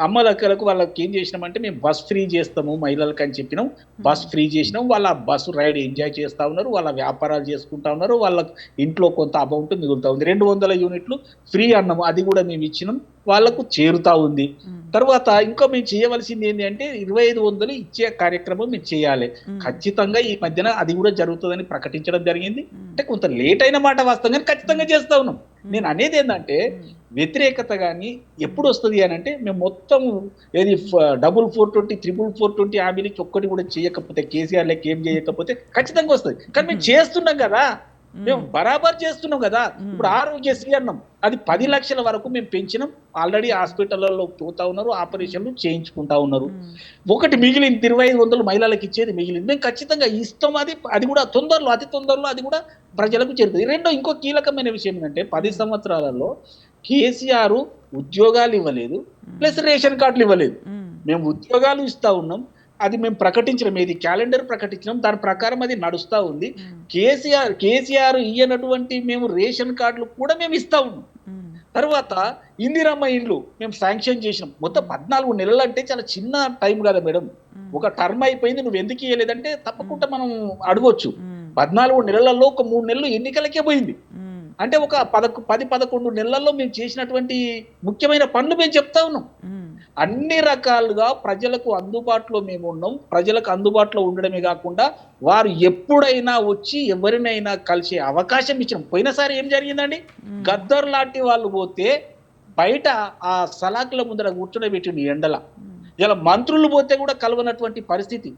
అమ్మలక్కలకు వాళ్ళకి ఏం చేసినామంటే, మేము బస్ ఫ్రీ చేస్తాము మహిళలకు అని చెప్పినాం. బస్ ఫ్రీ చేసినాం, వాళ్ళ బస్సు రైడ్ ఎంజాయ్ చేస్తూ ఉన్నారు, వాళ్ళ వ్యాపారాలు చేసుకుంటా ఉన్నారు, వాళ్ళ ఇంట్లో కొంత అమౌంట్ మిగులుతా ఉంది. 200 యూనిట్లు ఫ్రీ అన్నాము, అది కూడా మేము ఇచ్చినాం, వాళ్ళకు చేరుతా ఉంది. తర్వాత ఇంకా మేము చేయవలసింది ఏంటి అంటే, 2,500 ఇచ్చే కార్యక్రమం మేము చేయాలి. ఖచ్చితంగా ఈ మధ్యన అది కూడా జరుగుతుందని ప్రకటించడం జరిగింది. అంటే కొంత లేట్ అయిన మాట వాస్తవం, కానీ ఖచ్చితంగా చేస్తా ఉన్నాం. నేను అనేది ఏంటంటే, వ్యతిరేకత కానీ ఎప్పుడు వస్తుంది అని అంటే, మేము మొత్తం ఏది 420, 420 హామీలు ఒక్కటి కూడా చేయకపోతే, కేసీఆర్ లెక్క ఏం చేయకపోతే ఖచ్చితంగా వస్తుంది. కానీ మేము చేస్తున్నాం కదా, మేము బరాబర్ చేస్తున్నాం కదా. ఇప్పుడు ఆరోగ్యశ్రీ అన్నాం, అది 10 లక్షల వరకు మేము పెంచినాం. ఆల్రెడీ హాస్పిటల్లో పోతా ఉన్నారు, ఆపరేషన్లు చేయించుకుంటా ఉన్నారు. ఒకటి మిగిలింది 2500 మహిళలకు ఇచ్చేది మిగిలింది, మేము ఖచ్చితంగా ఇస్తాం. అది కూడా తొందరలో, అతి తొందరలో అది కూడా ప్రజలకు చేరుతుంది. రెండో ఇంకో కీలకమైన విషయం ఏంటంటే 10 సంవత్సరాలలో కేసీఆర్ ఉద్యోగాలు ఇవ్వలేదు, ప్లస్ రేషన్ కార్డులు ఇవ్వలేదు. మేము ఉద్యోగాలు ఇస్తా ఉన్నాం, అది మేము ప్రకటించడం, ఏది క్యాలెండర్ ప్రకటించడం, దాని ప్రకారం అది నడుస్తా ఉంది. కేసీఆర్ ఇయ్యనటువంటి మేము రేషన్ కార్డులు కూడా మేము ఇస్తా ఉన్నాం. తర్వాత ఇందిరమ్మ ఇండ్లు మేము శాంక్షన్ చేసినాం. మొత్తం 14 నెలలు అంటే చాలా చిన్న టైం కదా మేడం. ఒక టర్మ్ అయిపోయింది, నువ్వు ఎందుకు ఇయ్యలేదంటే తప్పకుండా మనం అడగొచ్చు. 14 నెలలలో ఒక 3 నెలలు ఎన్నికలకే పోయింది. అంటే ఒక 10-11 నెలల్లో మేము చేసినటువంటి ముఖ్యమైన పనులు మేము చెప్తా ఉన్నాం. అన్ని రకాలుగా ప్రజలకు అందుబాటులో మేము ఉన్నాం. ప్రజలకు అందుబాటులో ఉండడమే కాకుండా వారు ఎప్పుడైనా వచ్చి ఎవరినైనా కలిసే అవకాశం ఇచ్చినాం. పోయినసారి ఏం జరిగిందండి, గద్దర్ లాంటి వాళ్ళు పోతే బయట ఆ సలాకుల ముందర కూర్చోబెట్టింది ఎండల. ఇలా మంత్రులు పోతే కూడా కలవనటువంటి పరిస్థితి,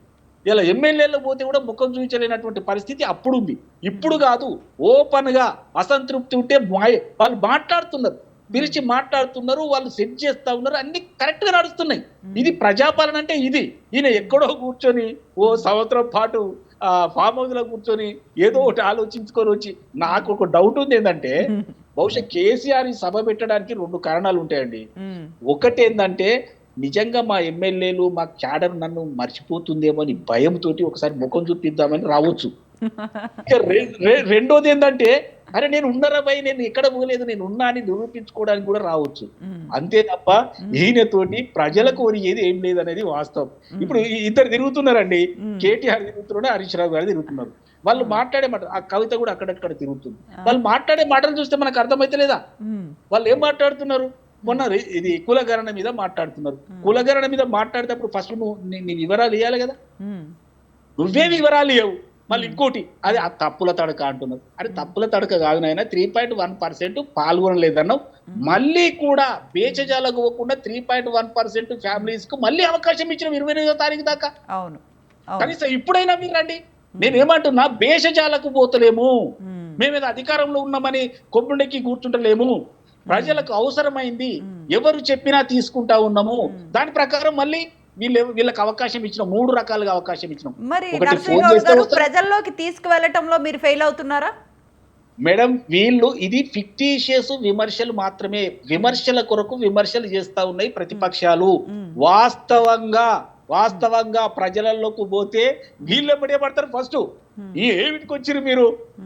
ఇలా ఎమ్మెల్యేలు పోతే కూడా ముఖం చూపించలేనటువంటి పరిస్థితి అప్పుడు ఉంది. ఇప్పుడు కాదు, ఓపెన్ గా అసంతృప్తి ఉంటే వాళ్ళు మాట్లాడుతున్నారు, పిలిచి మాట్లాడుతున్నారు, వాళ్ళు సెట్ చేస్తా ఉన్నారు, అన్ని కరెక్ట్ గా నడుస్తున్నాయి. ఇది ప్రజాపాలన అంటే ఇది. ఈయన ఎక్కడో కూర్చొని ఓ సంవత్సరం పాటు ఫామ్ హౌస్ లో కూర్చొని ఏదో ఒకటి ఆలోచించుకొని వచ్చి, నాకు ఒక డౌట్ ఉంది ఏంటంటే, బహుశా కేసీఆర్ ఈ సభ పెట్టడానికి 2 కారణాలు ఉంటాయండి. ఒకటి ఏంటంటే నిజంగా మా ఎమ్మెల్యేలు, మా క్యాడర్ నన్ను మర్చిపోతుందేమో అని భయంతో ఒకసారి ముఖం చూపిద్దామని రావచ్చు. రెండోది ఏంటంటే, అరే నేను ఉన్నారా భయ్, నేను ఎక్కడ పోలేదు, నేను ఉన్నా అని నిరూపించుకోవడానికి కూడా రావచ్చు. అంతే తప్ప ఈయనతోటి ప్రజలకు ఏది ఏం లేదు అనేది వాస్తవం. ఇప్పుడు ఇద్దరు తిరుగుతున్నారండి, కేటీఆర్ తిరుగుతున్నాడు, హరీష్ రావు గారు తిరుగుతున్నారు. వాళ్ళు మాట్లాడే మాట, ఆ కవిత కూడా అక్కడక్కడ తిరుగుతుంది. వాళ్ళు మాట్లాడే మాటలు చూస్తే మనకు అర్థమైతే లేదా, వాళ్ళు ఏం మాట్లాడుతున్నారు. మొన్న ఇది కులగణన మీద మాట్లాడుతున్నారు. కులగణన మీద మాట్లాడేటప్పుడు ఫస్ట్ నీ వివరాలు ఇవ్వాలి కదా, నువ్వే వివరాలు ఇవ్వవు. మళ్ళీ ఇంకోటి, అది ఆ తప్పుల తడక అంటున్నారు. అది తప్పుల తడక కాదు నాయన, 3.1% పాల్గొనలేదన్నావు. మళ్ళీ కూడా బేచజాలకు పోకుండా 3.1% ఫ్యామిలీస్ కు మళ్ళీ అవకాశం ఇచ్చిన 29వ తారీఖు దాకా. కనీసం ఇప్పుడైనా మీరు రండి. నేనేమంటున్నా, బేషజాలకు పోతలేము, మేమేదో అధికారంలో ఉన్నామని కొబ్బుండెక్కి కూర్చుంటలేము. ప్రజలకు అవసరమైంది ఎవరు చెప్పినా తీసుకుంటా ఉన్నాము. దాని ప్రకారం మళ్ళీ వీళ్ళకి అవకాశం ఇచ్చినాం, 3 రకాలుగా అవకాశం ఇచ్చినాం. మరి నరసింహగౌడ్ గారు ప్రజల్లోకి తీసుకువెళ్ళటంలో మీరు ఫెయిల్ అవుతున్నారా మేడం? వీళ్ళు ఇది ఫిక్టీషియస్ విమర్శలు మాత్రమే, విమర్శల కొరకు విమర్శలు చేస్తా ఉన్నాయి ప్రతిపక్షాలు. వాస్తవంగా ప్రజలలోకి పోతే వీళ్ళు ఎప్పుడే పడతారు. ఫస్ట్ ఏమిటికి వచ్చిరు మీరు,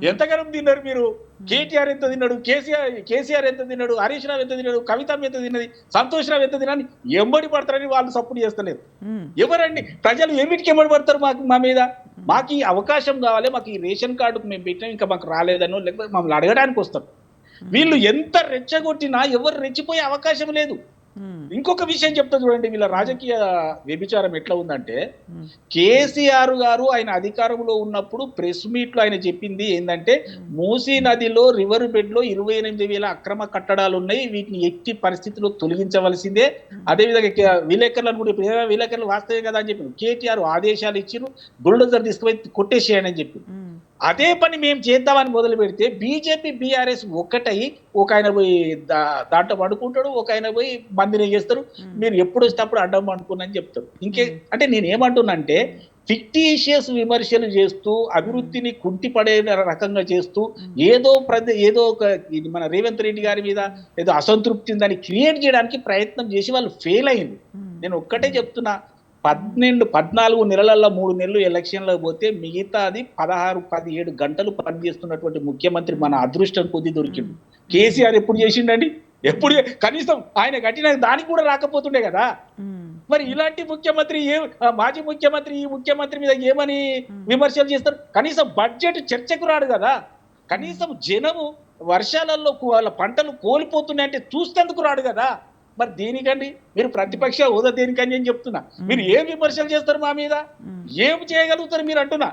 ఎంతగానం తిన్నారు మీరు, కేటీఆర్ ఎంత తిన్నాడు, కేసీఆర్ ఎంత తిన్నాడు, హరీష్ రావు ఎంత తిన్నాడు, కవిత ఎంత తిన్నది, సంతోష్ రావు ఎంత తినని ఎంబడి పడతారని వాళ్ళు సపోర్ట్ చేస్తలేరు. ఎవరండి ప్రజలు ఏమిటికి ఎంబడి పడతారు? మా మీద మాకు ఈ అవకాశం కావాలి, మాకు ఈ రేషన్ కార్డుకు మేము పెట్టినాం, ఇంకా మాకు రాలేదనో లేకపోతే మమ్మల్ని అడగడానికి వస్తారు. వీళ్ళు ఎంత రెచ్చగొట్టినా ఎవరు రెచ్చిపోయే అవకాశం లేదు. ఇంకొక విషయం చెప్తా చూడండి, వీళ్ళ రాజకీయ వ్యభిచారం ఎట్లా ఉందంటే, కేసీఆర్ గారు ఆయన అధికారంలో ఉన్నప్పుడు ప్రెస్ మీట్ లో ఆయన చెప్పింది ఏంటంటే, మూసీ నదిలో రివర్ బెడ్ లో 28,000 అక్రమ కట్టడాలు ఉన్నాయి, వీటిని ఎట్టి పరిస్థితిలో తొలగించవలసిందే. అదేవిధంగా విలేకరులను కూడా విలేకరులు వాస్తవే కదా అని చెప్పి కేటీఆర్ ఆదేశాలు ఇచ్చి బుల్డోజర్ తీసుకుపోయి కొట్టేసేయని చెప్పి, అదే పని మేము చేద్దామని మొదలు పెడితే బీజేపీ బీఆర్ఎస్ ఒక్కటై, ఒక ఆయన పోయి దాంట్లో పడుకుంటాడు, ఒక ఆయన పోయి మందిని చేస్తారు, మీరు ఎప్పుడు వచ్చేటప్పుడు అడ్డం అనుకున్నాని చెప్తారు. అంటే నేను ఏమంటున్నానంటే, ఫిక్టీషియస్ విమర్శలు చేస్తూ అభివృద్ధిని కుంటిపడే రకంగా చేస్తూ ఏదో ఒక మన రేవంత్ రెడ్డి గారి మీద ఏదో అసంతృప్తి ఉందని క్రియేట్ చేయడానికి ప్రయత్నం చేసి వాళ్ళు ఫెయిల్ అయింది. నేను ఒక్కటే చెప్తున్నా, 14 నెలలలో 3 నెలలు ఎలక్షన్లో పోతే మిగతాది 16-17 గంటలు పనిచేస్తున్నటువంటి ముఖ్యమంత్రి మన అదృష్టం కొద్ది దొరికింది. కేసీఆర్ ఎప్పుడు చేసిండండి? ఎప్పుడు కనీసం ఆయన కట్టిన దానికి కూడా రాకపోతుండే కదా. మరి ఇలాంటి ముఖ్యమంత్రి మాజీ ముఖ్యమంత్రి ఈ ముఖ్యమంత్రి మీద ఏమని విమర్శలు చేస్తారు? కనీసం బడ్జెట్ చర్చకు రాడు కదా. కనీసం జనము వర్షాలలో వాళ్ళ పంటలు కోల్పోతున్నాయంటే చూస్తేందుకు రాడు కదా. మరి దేనికండి మీరు ప్రతిపక్ష హోదా దేనికని నేను చెప్తున్నా. మీరు ఏం విమర్శలు చేస్తారు మా మీద, ఏం చేయగలుగుతారు మీరు అంటున్నా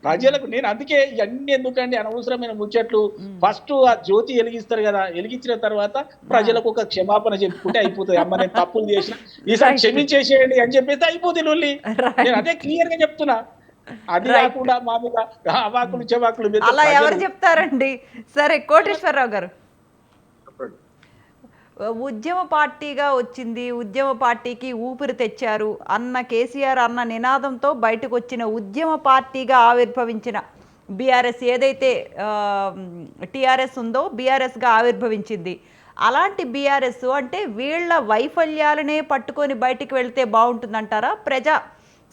ప్రజలకు. నేను అందుకే ఇవన్నీ ఎందుకండి అనవసరమైన ముచ్చట్లు. ఫస్ట్ ఆ జ్యోతి వెలిగిస్తారు కదా, వెలిగించిన తర్వాత ప్రజలకు ఒక క్షమాపణ చెప్పుకుంటే అయిపోతుంది. అమ్మ నేను తప్పులు చేసిన, ఈసారి క్షమించేసేయండి అని చెప్పేసి అయిపోతుంది లొల్లి. నేను అదే క్లియర్ గా చెప్తున్నా. అది Right. కాకుండా మామూలుగా అవాకులు చెవాకులు మీద అలా ఎవరు ప్రజలు చెప్తారండి? సరే కోటేశ్వరరావు గారు, చెప్పండి. ఉద్యమ పార్టీగా వచ్చింది, ఉద్యమ పార్టీకి ఊపిరి తెచ్చారు అన్న కేసీఆర్ అన్న నినాదంతో బయటకు వచ్చిన ఉద్యమ పార్టీగా ఆవిర్భవించిన బీఆర్ఎస్ ఏదైతే టీఆర్ఎస్ ఉందో బీఆర్ఎస్గా ఆవిర్భవించింది. అలాంటి బీఆర్ఎస్ అంటే వీళ్ళ వైఫల్యాలనే పట్టుకొని బయటికి వెళ్తే బాగుంటుందంటారా? ప్రజా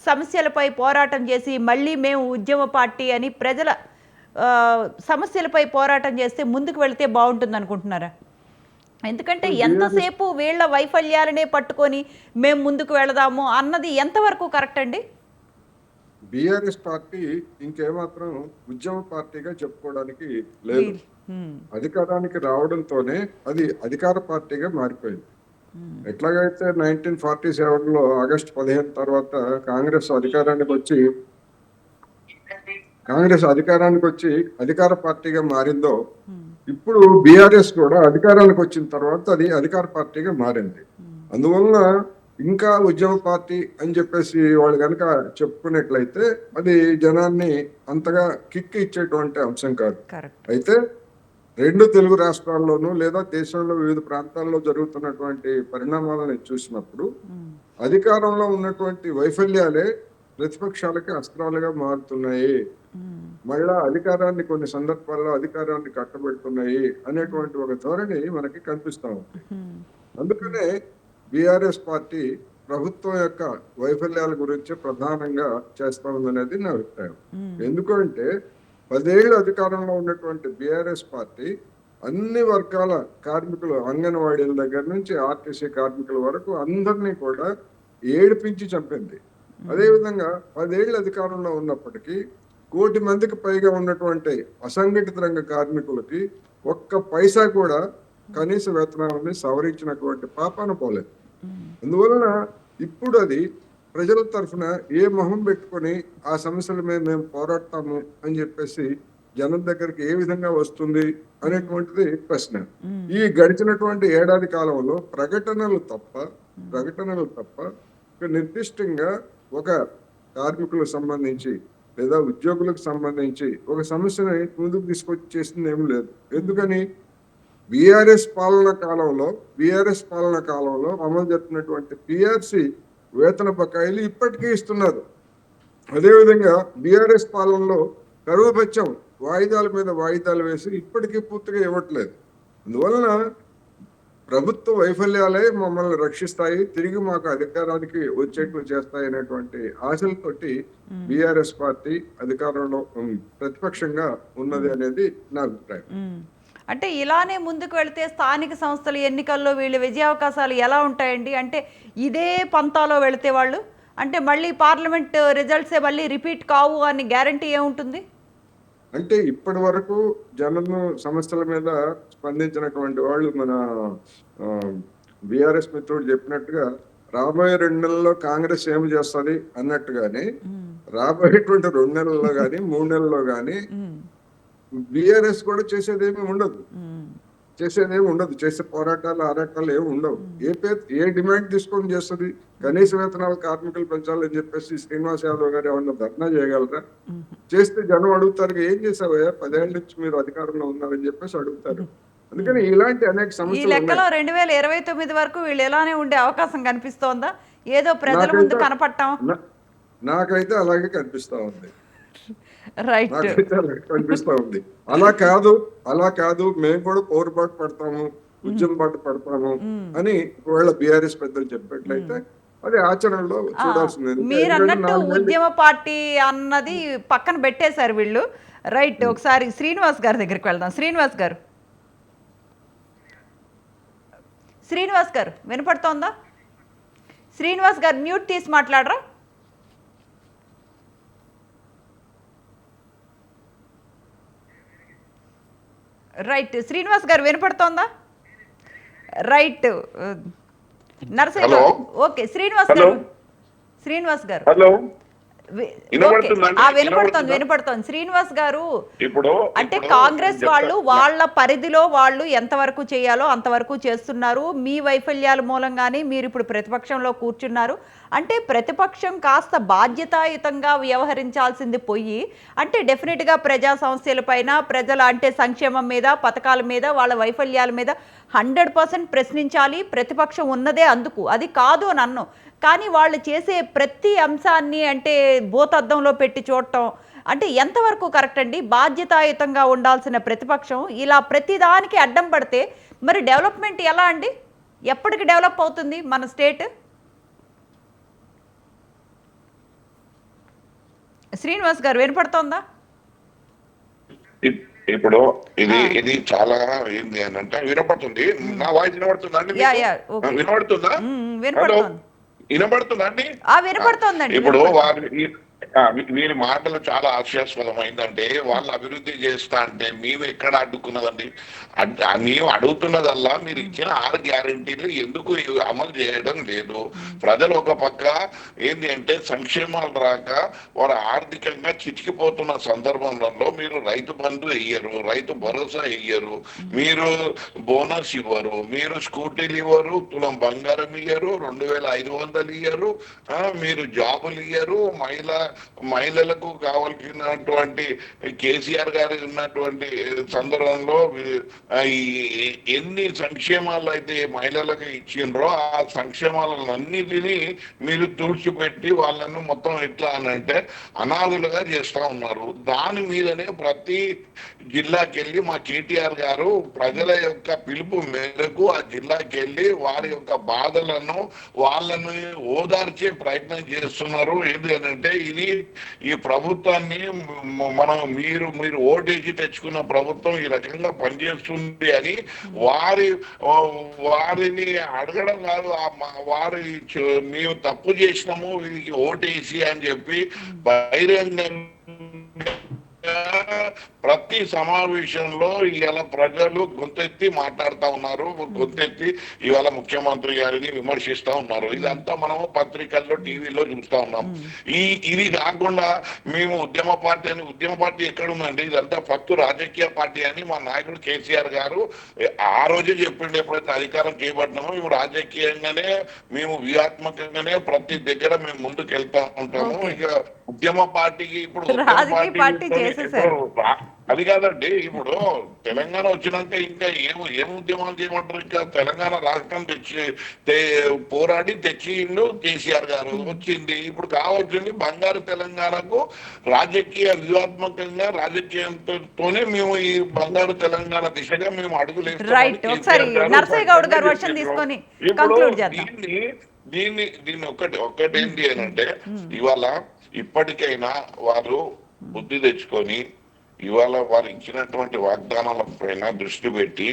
సమస్యలపై పోరాటం చేసి మళ్ళీ మేము ఉద్యమ పార్టీ అని ప్రజల ఆ, సమస్యలపై పోరాటం చేస్తే ముందుకు వెళితే బాగుంటుంది అనుకుంటున్నారా? ఎందుకంటే ఎంతసేపు వీళ్ళ వైఫల్యాలనే పట్టుకొని మేము ముందుకు వెళదాము అన్నది ఎంతవరకు కరెక్ట్ అండి? బీఆర్ఎస్ పార్టీ ఇంకేమాత్రం ఉద్యమ పార్టీగా చెప్పుకోవడానికి లేదు. అధికారానికి రావడంతోనే అది అధికార పార్టీగా మారిపోయింది. ఎట్లాగైతే 1947లో ఆగస్టు 15 తర్వాత కాంగ్రెస్ అధికారానికి వచ్చి అధికార పార్టీగా మారిందో, ఇప్పుడు బీఆర్ఎస్ కూడా అధికారానికి వచ్చిన తర్వాత అది అధికార పార్టీగా మారింది. అందువలన ఇంకా ఉద్యమ పార్టీ అని చెప్పేసి వాళ్ళు కనుక చెప్పుకున్నట్లయితే అది జనాన్ని అంతగా కిక్ ఇచ్చేటువంటి అంశం కాదు. కరెక్ట్. అయితే రెండు తెలుగు రాష్ట్రాల్లోనూ లేదా దేశంలో వివిధ ప్రాంతాల్లో జరుగుతున్నటువంటి పరిణామాలను చూసినప్పుడు అధికారంలో ఉన్నటువంటి వైఫల్యాలే ప్రతిపక్షాలకి అస్త్రాలుగా మారుతున్నాయి, మళ్ళా అధికారాన్ని కొన్ని సందర్భాల్లో అధికారాన్ని కట్టబెడుతున్నాయి అనేటువంటి ఒక ధోరణి మనకి కనిపిస్తా ఉంది. అందుకనే బీఆర్ఎస్ పార్టీ ప్రభుత్వం యొక్క వైఫల్యాల గురించి ప్రధానంగా చేస్తా ఉందనేది నా అభిప్రాయం. ఎందుకంటే 10 ఏళ్ళు అధికారంలో ఉన్నటువంటి బీఆర్ఎస్ పార్టీ అన్ని వర్గాల కార్మికులు, అంగన్వాడీల దగ్గర నుంచి ఆర్టీసీ కార్మికుల వరకు అందరినీ కూడా ఏడిపించి చంపింది. అదేవిధంగా 10 ఏళ్ళు అధికారంలో ఉన్నప్పటికీ 1 కోటి మందికి పైగా ఉన్నటువంటి అసంఘటిత రంగ కార్మికులకి ఒక్క పైసా కూడా కనీస వేతనాలని సవరించినటువంటి పాపాన పోలేదు. అందువలన ఇప్పుడు అది ప్రజల తరఫున ఏ మొహం పెట్టుకొని ఆ సమస్యల మీద మేము పోరాడతాము అని చెప్పేసి జనం దగ్గరికి ఏ విధంగా వస్తుంది అనేటువంటిది ప్రశ్న. ఈ గడిచినటువంటి ఏడాది కాలంలో ప్రకటనలు తప్ప ఒక నిర్దిష్టంగా ఒక కార్మికులకు సంబంధించి లేదా ఉద్యోగులకు సంబంధించి ఒక సమస్యని ముందుకు తీసుకొచ్చి చేసింది ఏమి లేదు. ఎందుకని? బీఆర్ఎస్ పాలన కాలంలో అమలు జరుపుతున్నటువంటి పిఆర్సి వేతన బకాయిలు ఇప్పటికీ ఇస్తున్నారు. అదేవిధంగా బీఆర్ఎస్ పాలనలో కరువు భత్యం వాయిదాల మీద వాయిదాలు వేసి ఇప్పటికీ పూర్తిగా ఇవ్వట్లేదు. అందువలన ప్రభుత్వ వైఫల్యాలే మమ్మల్ని రక్షిస్తాయి, తిరిగి మాకు అధికారానికి వచ్చేట్లు చేస్తాయి అనేటువంటి ఆశలతోటి బీఆర్ఎస్ పార్టీ అధికారంలో ప్రతిపక్షంగా ఉన్నది అనేది నా అభిప్రాయం. అంటే ఇలానే ముందుకు వెళితే స్థానిక సంస్థల ఎన్నికల్లో వీళ్ళ విజయావకాశాలు ఎలా ఉంటాయండి? అంటే ఇదే పంతాలో వెళితే వాళ్ళు అంటే మళ్ళీ పార్లమెంట్ రిజల్ట్సే మళ్ళీ రిపీట్ కావు అని గ్యారంటీ ఏముంటుంది? అంటే ఇప్పటి వరకు జనము సమస్యల మీద స్పందించినటువంటి వాళ్ళు మన బీఆర్ఎస్ మిత్రుడు చెప్పినట్టుగా రాబోయే 2 నెలల్లో కాంగ్రెస్ ఏమి చేస్తుంది అన్నట్టుగానే రాబోయేటువంటి 2 నెలల్లో కానీ 3 నెలల్లో కానీ బీఆర్ఎస్ కూడా చేసేదేమీ ఉండదు. చేసే పోరాటాలు ఆరాటాలు ఏమి ఉండవు. ఏ డిమాండ్ తీసుకొని చేస్తుంది? కనీస వేతనాలు కార్మికులు పెంచాలని చెప్పేసి శ్రీనివాస్ యాదవ్ గారు ఏమన్నా ధర్నా చేయగలరా? చేస్తే జనం అడుగుతారు, ఏం చేసావయ్యా 10 ఏళ్ళ నుంచి మీరు అధికారంలో ఉన్నారని చెప్పేసి అడుగుతారు. అందుకని ఇలాంటి అనేక ఈ సమస్యలు లెక్కలో 2029 వరకు వీళ్ళు ఎలానే ఉండే అవకాశం కనిపిస్తోందా? ఏదో ప్రజల ముందు కనపడటం నాకైతే అలాగే కనిపిస్తా ఉంది. రైట్. కనిపిస్తా ఉంది. అలా కాదు మేము కూడా పోరుబాటు పడతాము, ఉద్యమ బాట పడతాము అని ఒకవేళ బీఆర్ఎస్ పెద్దలు చెప్పినట్లయితే అది ఆచరణలో చూడాల్సింది. మీరు అన్నట్టు ఉద్యమ పార్టీ అన్నది పక్కన పెట్టేశారు వీళ్ళు. రైట్. ఒకసారి శ్రీనివాస్ గారి దగ్గరికి వెళ్దాం. శ్రీనివాస్ గారు వినపడుతోందా? శ్రీనివాస్ గారు మ్యూట్ తీసి మాట్లాడరా? రైట్. శ్రీనివాస్ గారు వినపడుతోందా? రైట్. నరసయ్య గారు. ఓకే శ్రీనివాస్ గారు. హలో వినబడుతుందండి? వినపడుతోంది శ్రీనివాస్ గారు. ఇప్పుడు అంటే కాంగ్రెస్ వాళ్ళు వాళ్ళ పరిధిలో వాళ్ళు ఎంతవరకు చేయాలో అంతవరకు చేస్తున్నారు. మీ వైఫల్యాల మూలంగానే మీరు ఇప్పుడు ప్రతిపక్షంలో కూర్చున్నారు. అంటే ప్రతిపక్షం కాస్త బాధ్యతాయుతంగా వ్యవహరించాల్సింది పోయి, అంటే డెఫినెట్గా ప్రజా సమస్యలపైన, ప్రజల అంటే సంక్షేమం మీద, పథకాల మీద, వాళ్ళ వైఫల్యాల మీద 100% ప్రశ్నించాలి. ప్రతిపక్షం ఉన్నదే అందుకు, అది కాదు అని అన్ను. కానీ వాళ్ళు చేసే ప్రతి అంశాన్ని అంటే భూతద్దంలో పెట్టి చూడటం అంటే ఎంతవరకు కరెక్ట్ అండి? బాధ్యతాయుతంగా ఉండాల్సిన ప్రతిపక్షం ఇలా ప్రతిదానికి అడ్డం పడితే మరి డెవలప్మెంట్ ఎలా అండి? ఎప్పటికి డెవలప్ అవుతుంది మన స్టేట్? శ్రీనివాస్ గారు వినపడుతోందా? ఇప్పుడు ఇది చాలా ఏంది అని అంటే వినపడుతుంది. నా వాయిస్ వినపడుతుందా అండి? వినపడుతుందా? వినపడుతుందా అండి? వినపడుతోందండి. ఇప్పుడు వీరి మాటలు చాలా హాస్యాస్పదమైందంటే వాళ్ళు అభివృద్ధి చేస్తా అంటే మేము ఎక్కడ అడ్డుకున్నదండి? మేము అడుగుతున్నదల్లా మీరు ఇచ్చిన 6 గ్యారెంటీలు ఎందుకు అమలు చేయడం లేదు? ప్రజలు ఒక పక్క ఏంటి అంటే సంక్షేమాలు రాక వారు ఆర్థికంగా చితికిపోతున్న సందర్భంలో మీరు రైతు బంధు వెయ్యరు, రైతు భరోసా వెయ్యరు, మీరు బోనస్ ఇవ్వరు, మీరు స్కూటీలు ఇవ్వరు, తులం బంగారం ఇయ్యరు, 2500 ఇయ్యరు, మీరు జాబులు ఇయ్యరు, మహిళలకు కావాల్సినటువంటి కేసీఆర్ గారు ఉన్నటువంటి సందర్భంలో ఎన్ని సంక్షేమాలు అయితే మహిళలకు ఇచ్చిండ్రో ఆ సంక్షేమాలన్నిటినీ మీరు తుడిచిపెట్టి వాళ్ళను మొత్తం ఎట్లా అని అంటే అనాథులుగా చేస్తా ఉన్నారు. దాని మీదనే ప్రతి జిల్లాకి వెళ్ళి మా కేటీఆర్ గారు ప్రజల యొక్క పిలుపు మేరకు ఆ జిల్లాకి వెళ్ళి వారి యొక్క బాధలను వాళ్ళని ఓదార్చే ప్రయత్నం చేస్తున్నారు. ఏంటి అంటే ఈ ప్రభుత్వాన్ని మీరు ఓటేసి తెచ్చుకున్న ప్రభుత్వం ఈ రకంగా పనిచేస్తుంది అని వారిని అడగడం కాదు, మేము తప్పు చేసినాము వీరికి ఓటేసి అని చెప్పి బహిరంగంగా ప్రతి సమావేశంలో ఇవాళ ప్రజలు గొంతెత్తి మాట్లాడుతూ ఉన్నారు, గొంతెత్తి ఇవాళ ముఖ్యమంత్రి గారిని విమర్శిస్తా ఉన్నారు. ఇదంతా మనము పత్రికల్లో టీవీలో చూస్తా ఉన్నాం. ఇది కాకుండా మేము ఉద్యమ పార్టీ ఎక్కడ ఉందండి? ఇదంతా ఫక్తు రాజకీయ పార్టీ అని మా నాయకుడు కేసీఆర్ గారు ఆ రోజే చెప్పిండు. ఎప్పుడైతే అధికారం చేపట్టినామో మేము రాజకీయంగానే మేము వ్యూహాత్మకంగానే ప్రతి దగ్గర మేము ముందుకు వెళ్తా ఉంటాము. ఇక ఉద్యమ పార్టీకి ఇప్పుడు అది కాదండి. ఇప్పుడు తెలంగాణ వచ్చినాక ఇంకా ఏం ఉద్యమాలు చేయమంటారు? ఇంకా తెలంగాణ రాష్ట్రం పోరాడి తెచ్చిండు కేసీఆర్ గారు, వచ్చింది. ఇప్పుడు కావచ్చింది బంగారు తెలంగాణకు రాజకీయ వ్యూహాత్మకంగా రాజకీయంతోనే మేము ఈ బంగారు తెలంగాణ దిశగా మేము అడుగులేస్తాం. దీన్ని ఒక్కటేంటి అని అంటే ఇవాళ ఇప్పటికైనా వారు బుద్ధి తెచ్చుకొని ఇవాళ వారు ఇచ్చినటువంటి వాగ్దానాల పైన దృష్టి పెట్టి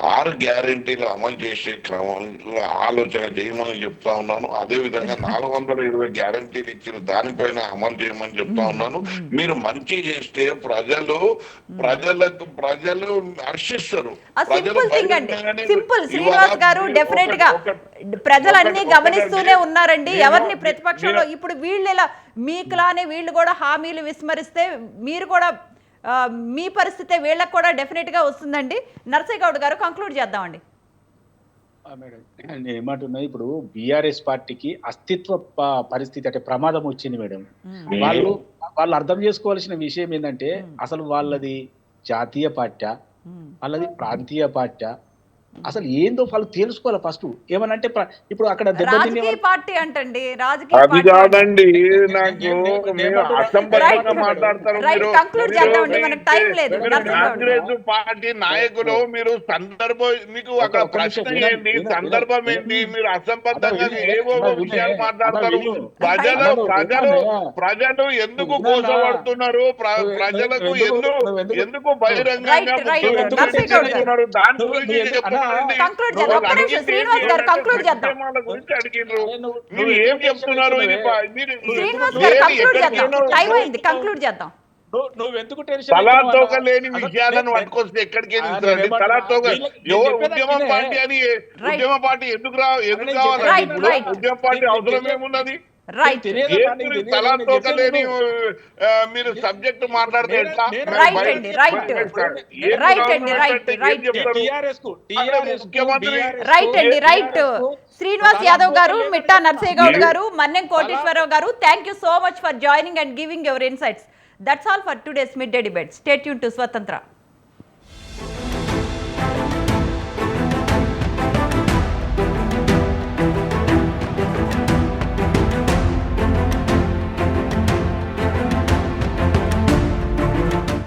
6 గ్యారెంటీలు అమలు చేసే క్రమంలో ఆలోచన చేయమని చెప్తా ఉన్నాను. అదే విధంగా 420 గ్యారెంటీలు ఇచ్చిన దానిపైన అమలు చేయమని చెప్తా ఉన్నాను. మీరు మంచి చేస్తే ప్రజలు హర్షిస్తారు. ప్రజలన్నీ గమనిస్తూనే ఉన్నారండి ఎవరిని ప్రతిపక్షంలో. ఇప్పుడు వీళ్ళు ఇలా మీకులానే వీళ్ళు కూడా హామీలు విస్మరిస్తే మీరు కూడా మీ పరిస్థితి వీళ్ళకి కూడా డెఫినెట్ గా వస్తుందండి. నర్సయ్య గౌడ్ గారు కంక్లూడ్ చేద్దామండి. మేడం నేను ఏమంటున్నా, ఇప్పుడు బీఆర్ఎస్ పార్టీకి అస్తిత్వ పరిస్థితి అంటే ప్రమాదం వచ్చింది మేడం. వాళ్ళు అర్థం చేసుకోవాల్సిన విషయం ఏంటంటే అసలు వాళ్ళది జాతీయ పార్టీ, వాళ్ళది ప్రాంతీయ పార్టీ, అసలు ఏందో వాళ్ళు తెలుసుకోవాలి ఫస్ట్. ఏమనంటే ఇప్పుడు అక్కడ రాజకీయ పార్టీ అంటండి, అది కాదండి. నాకు అసంబద్ధంగా మాట్లాడతారు కాంగ్రెస్ పార్టీ నాయకులు. మీరు మీకు అక్కడ ప్రశ్న ఏంటి, సందర్భం ఏంటి? మీరు అసంబద్ధంగా ఏవో విషయాలు మాట్లాడతారు. ప్రజలు ఎందుకు కోసపడుతున్నారు? ప్రజలకు ఎందుకు బహిరంగంగా దాని గురించి మీరు ఏం చెప్తున్నారు? తలాతోక లేని విషయాలను పట్టుకొస్తే ఎక్కడికి తలాతోక ఉద్యమ పార్టీ అని ఉద్యమ పార్టీ ఎందుకు కావాలండి? ఉద్యమ పార్టీ అవసరం ఏమున్నది? రైట్ ఏపీ తలాతోక లేని మీరు సబ్జెక్ట్ మాట్లాడితే ఎట్లా? రైట్ అండి రైట్ రైట్ అండి రైట్ రైట్ ముఖ్యమంత్రి రైట్ అండి రైట్ శ్రీనివాస్ యాదవ్ గారు, మిట్టా నర్సయ్య గౌడ్ గారు, మన్నెం కోటేశ్వరరావు గారు, thank you so much for joining and giving your insights. That's all for today's mid day debate. Stay tune to స్వతంత్ర.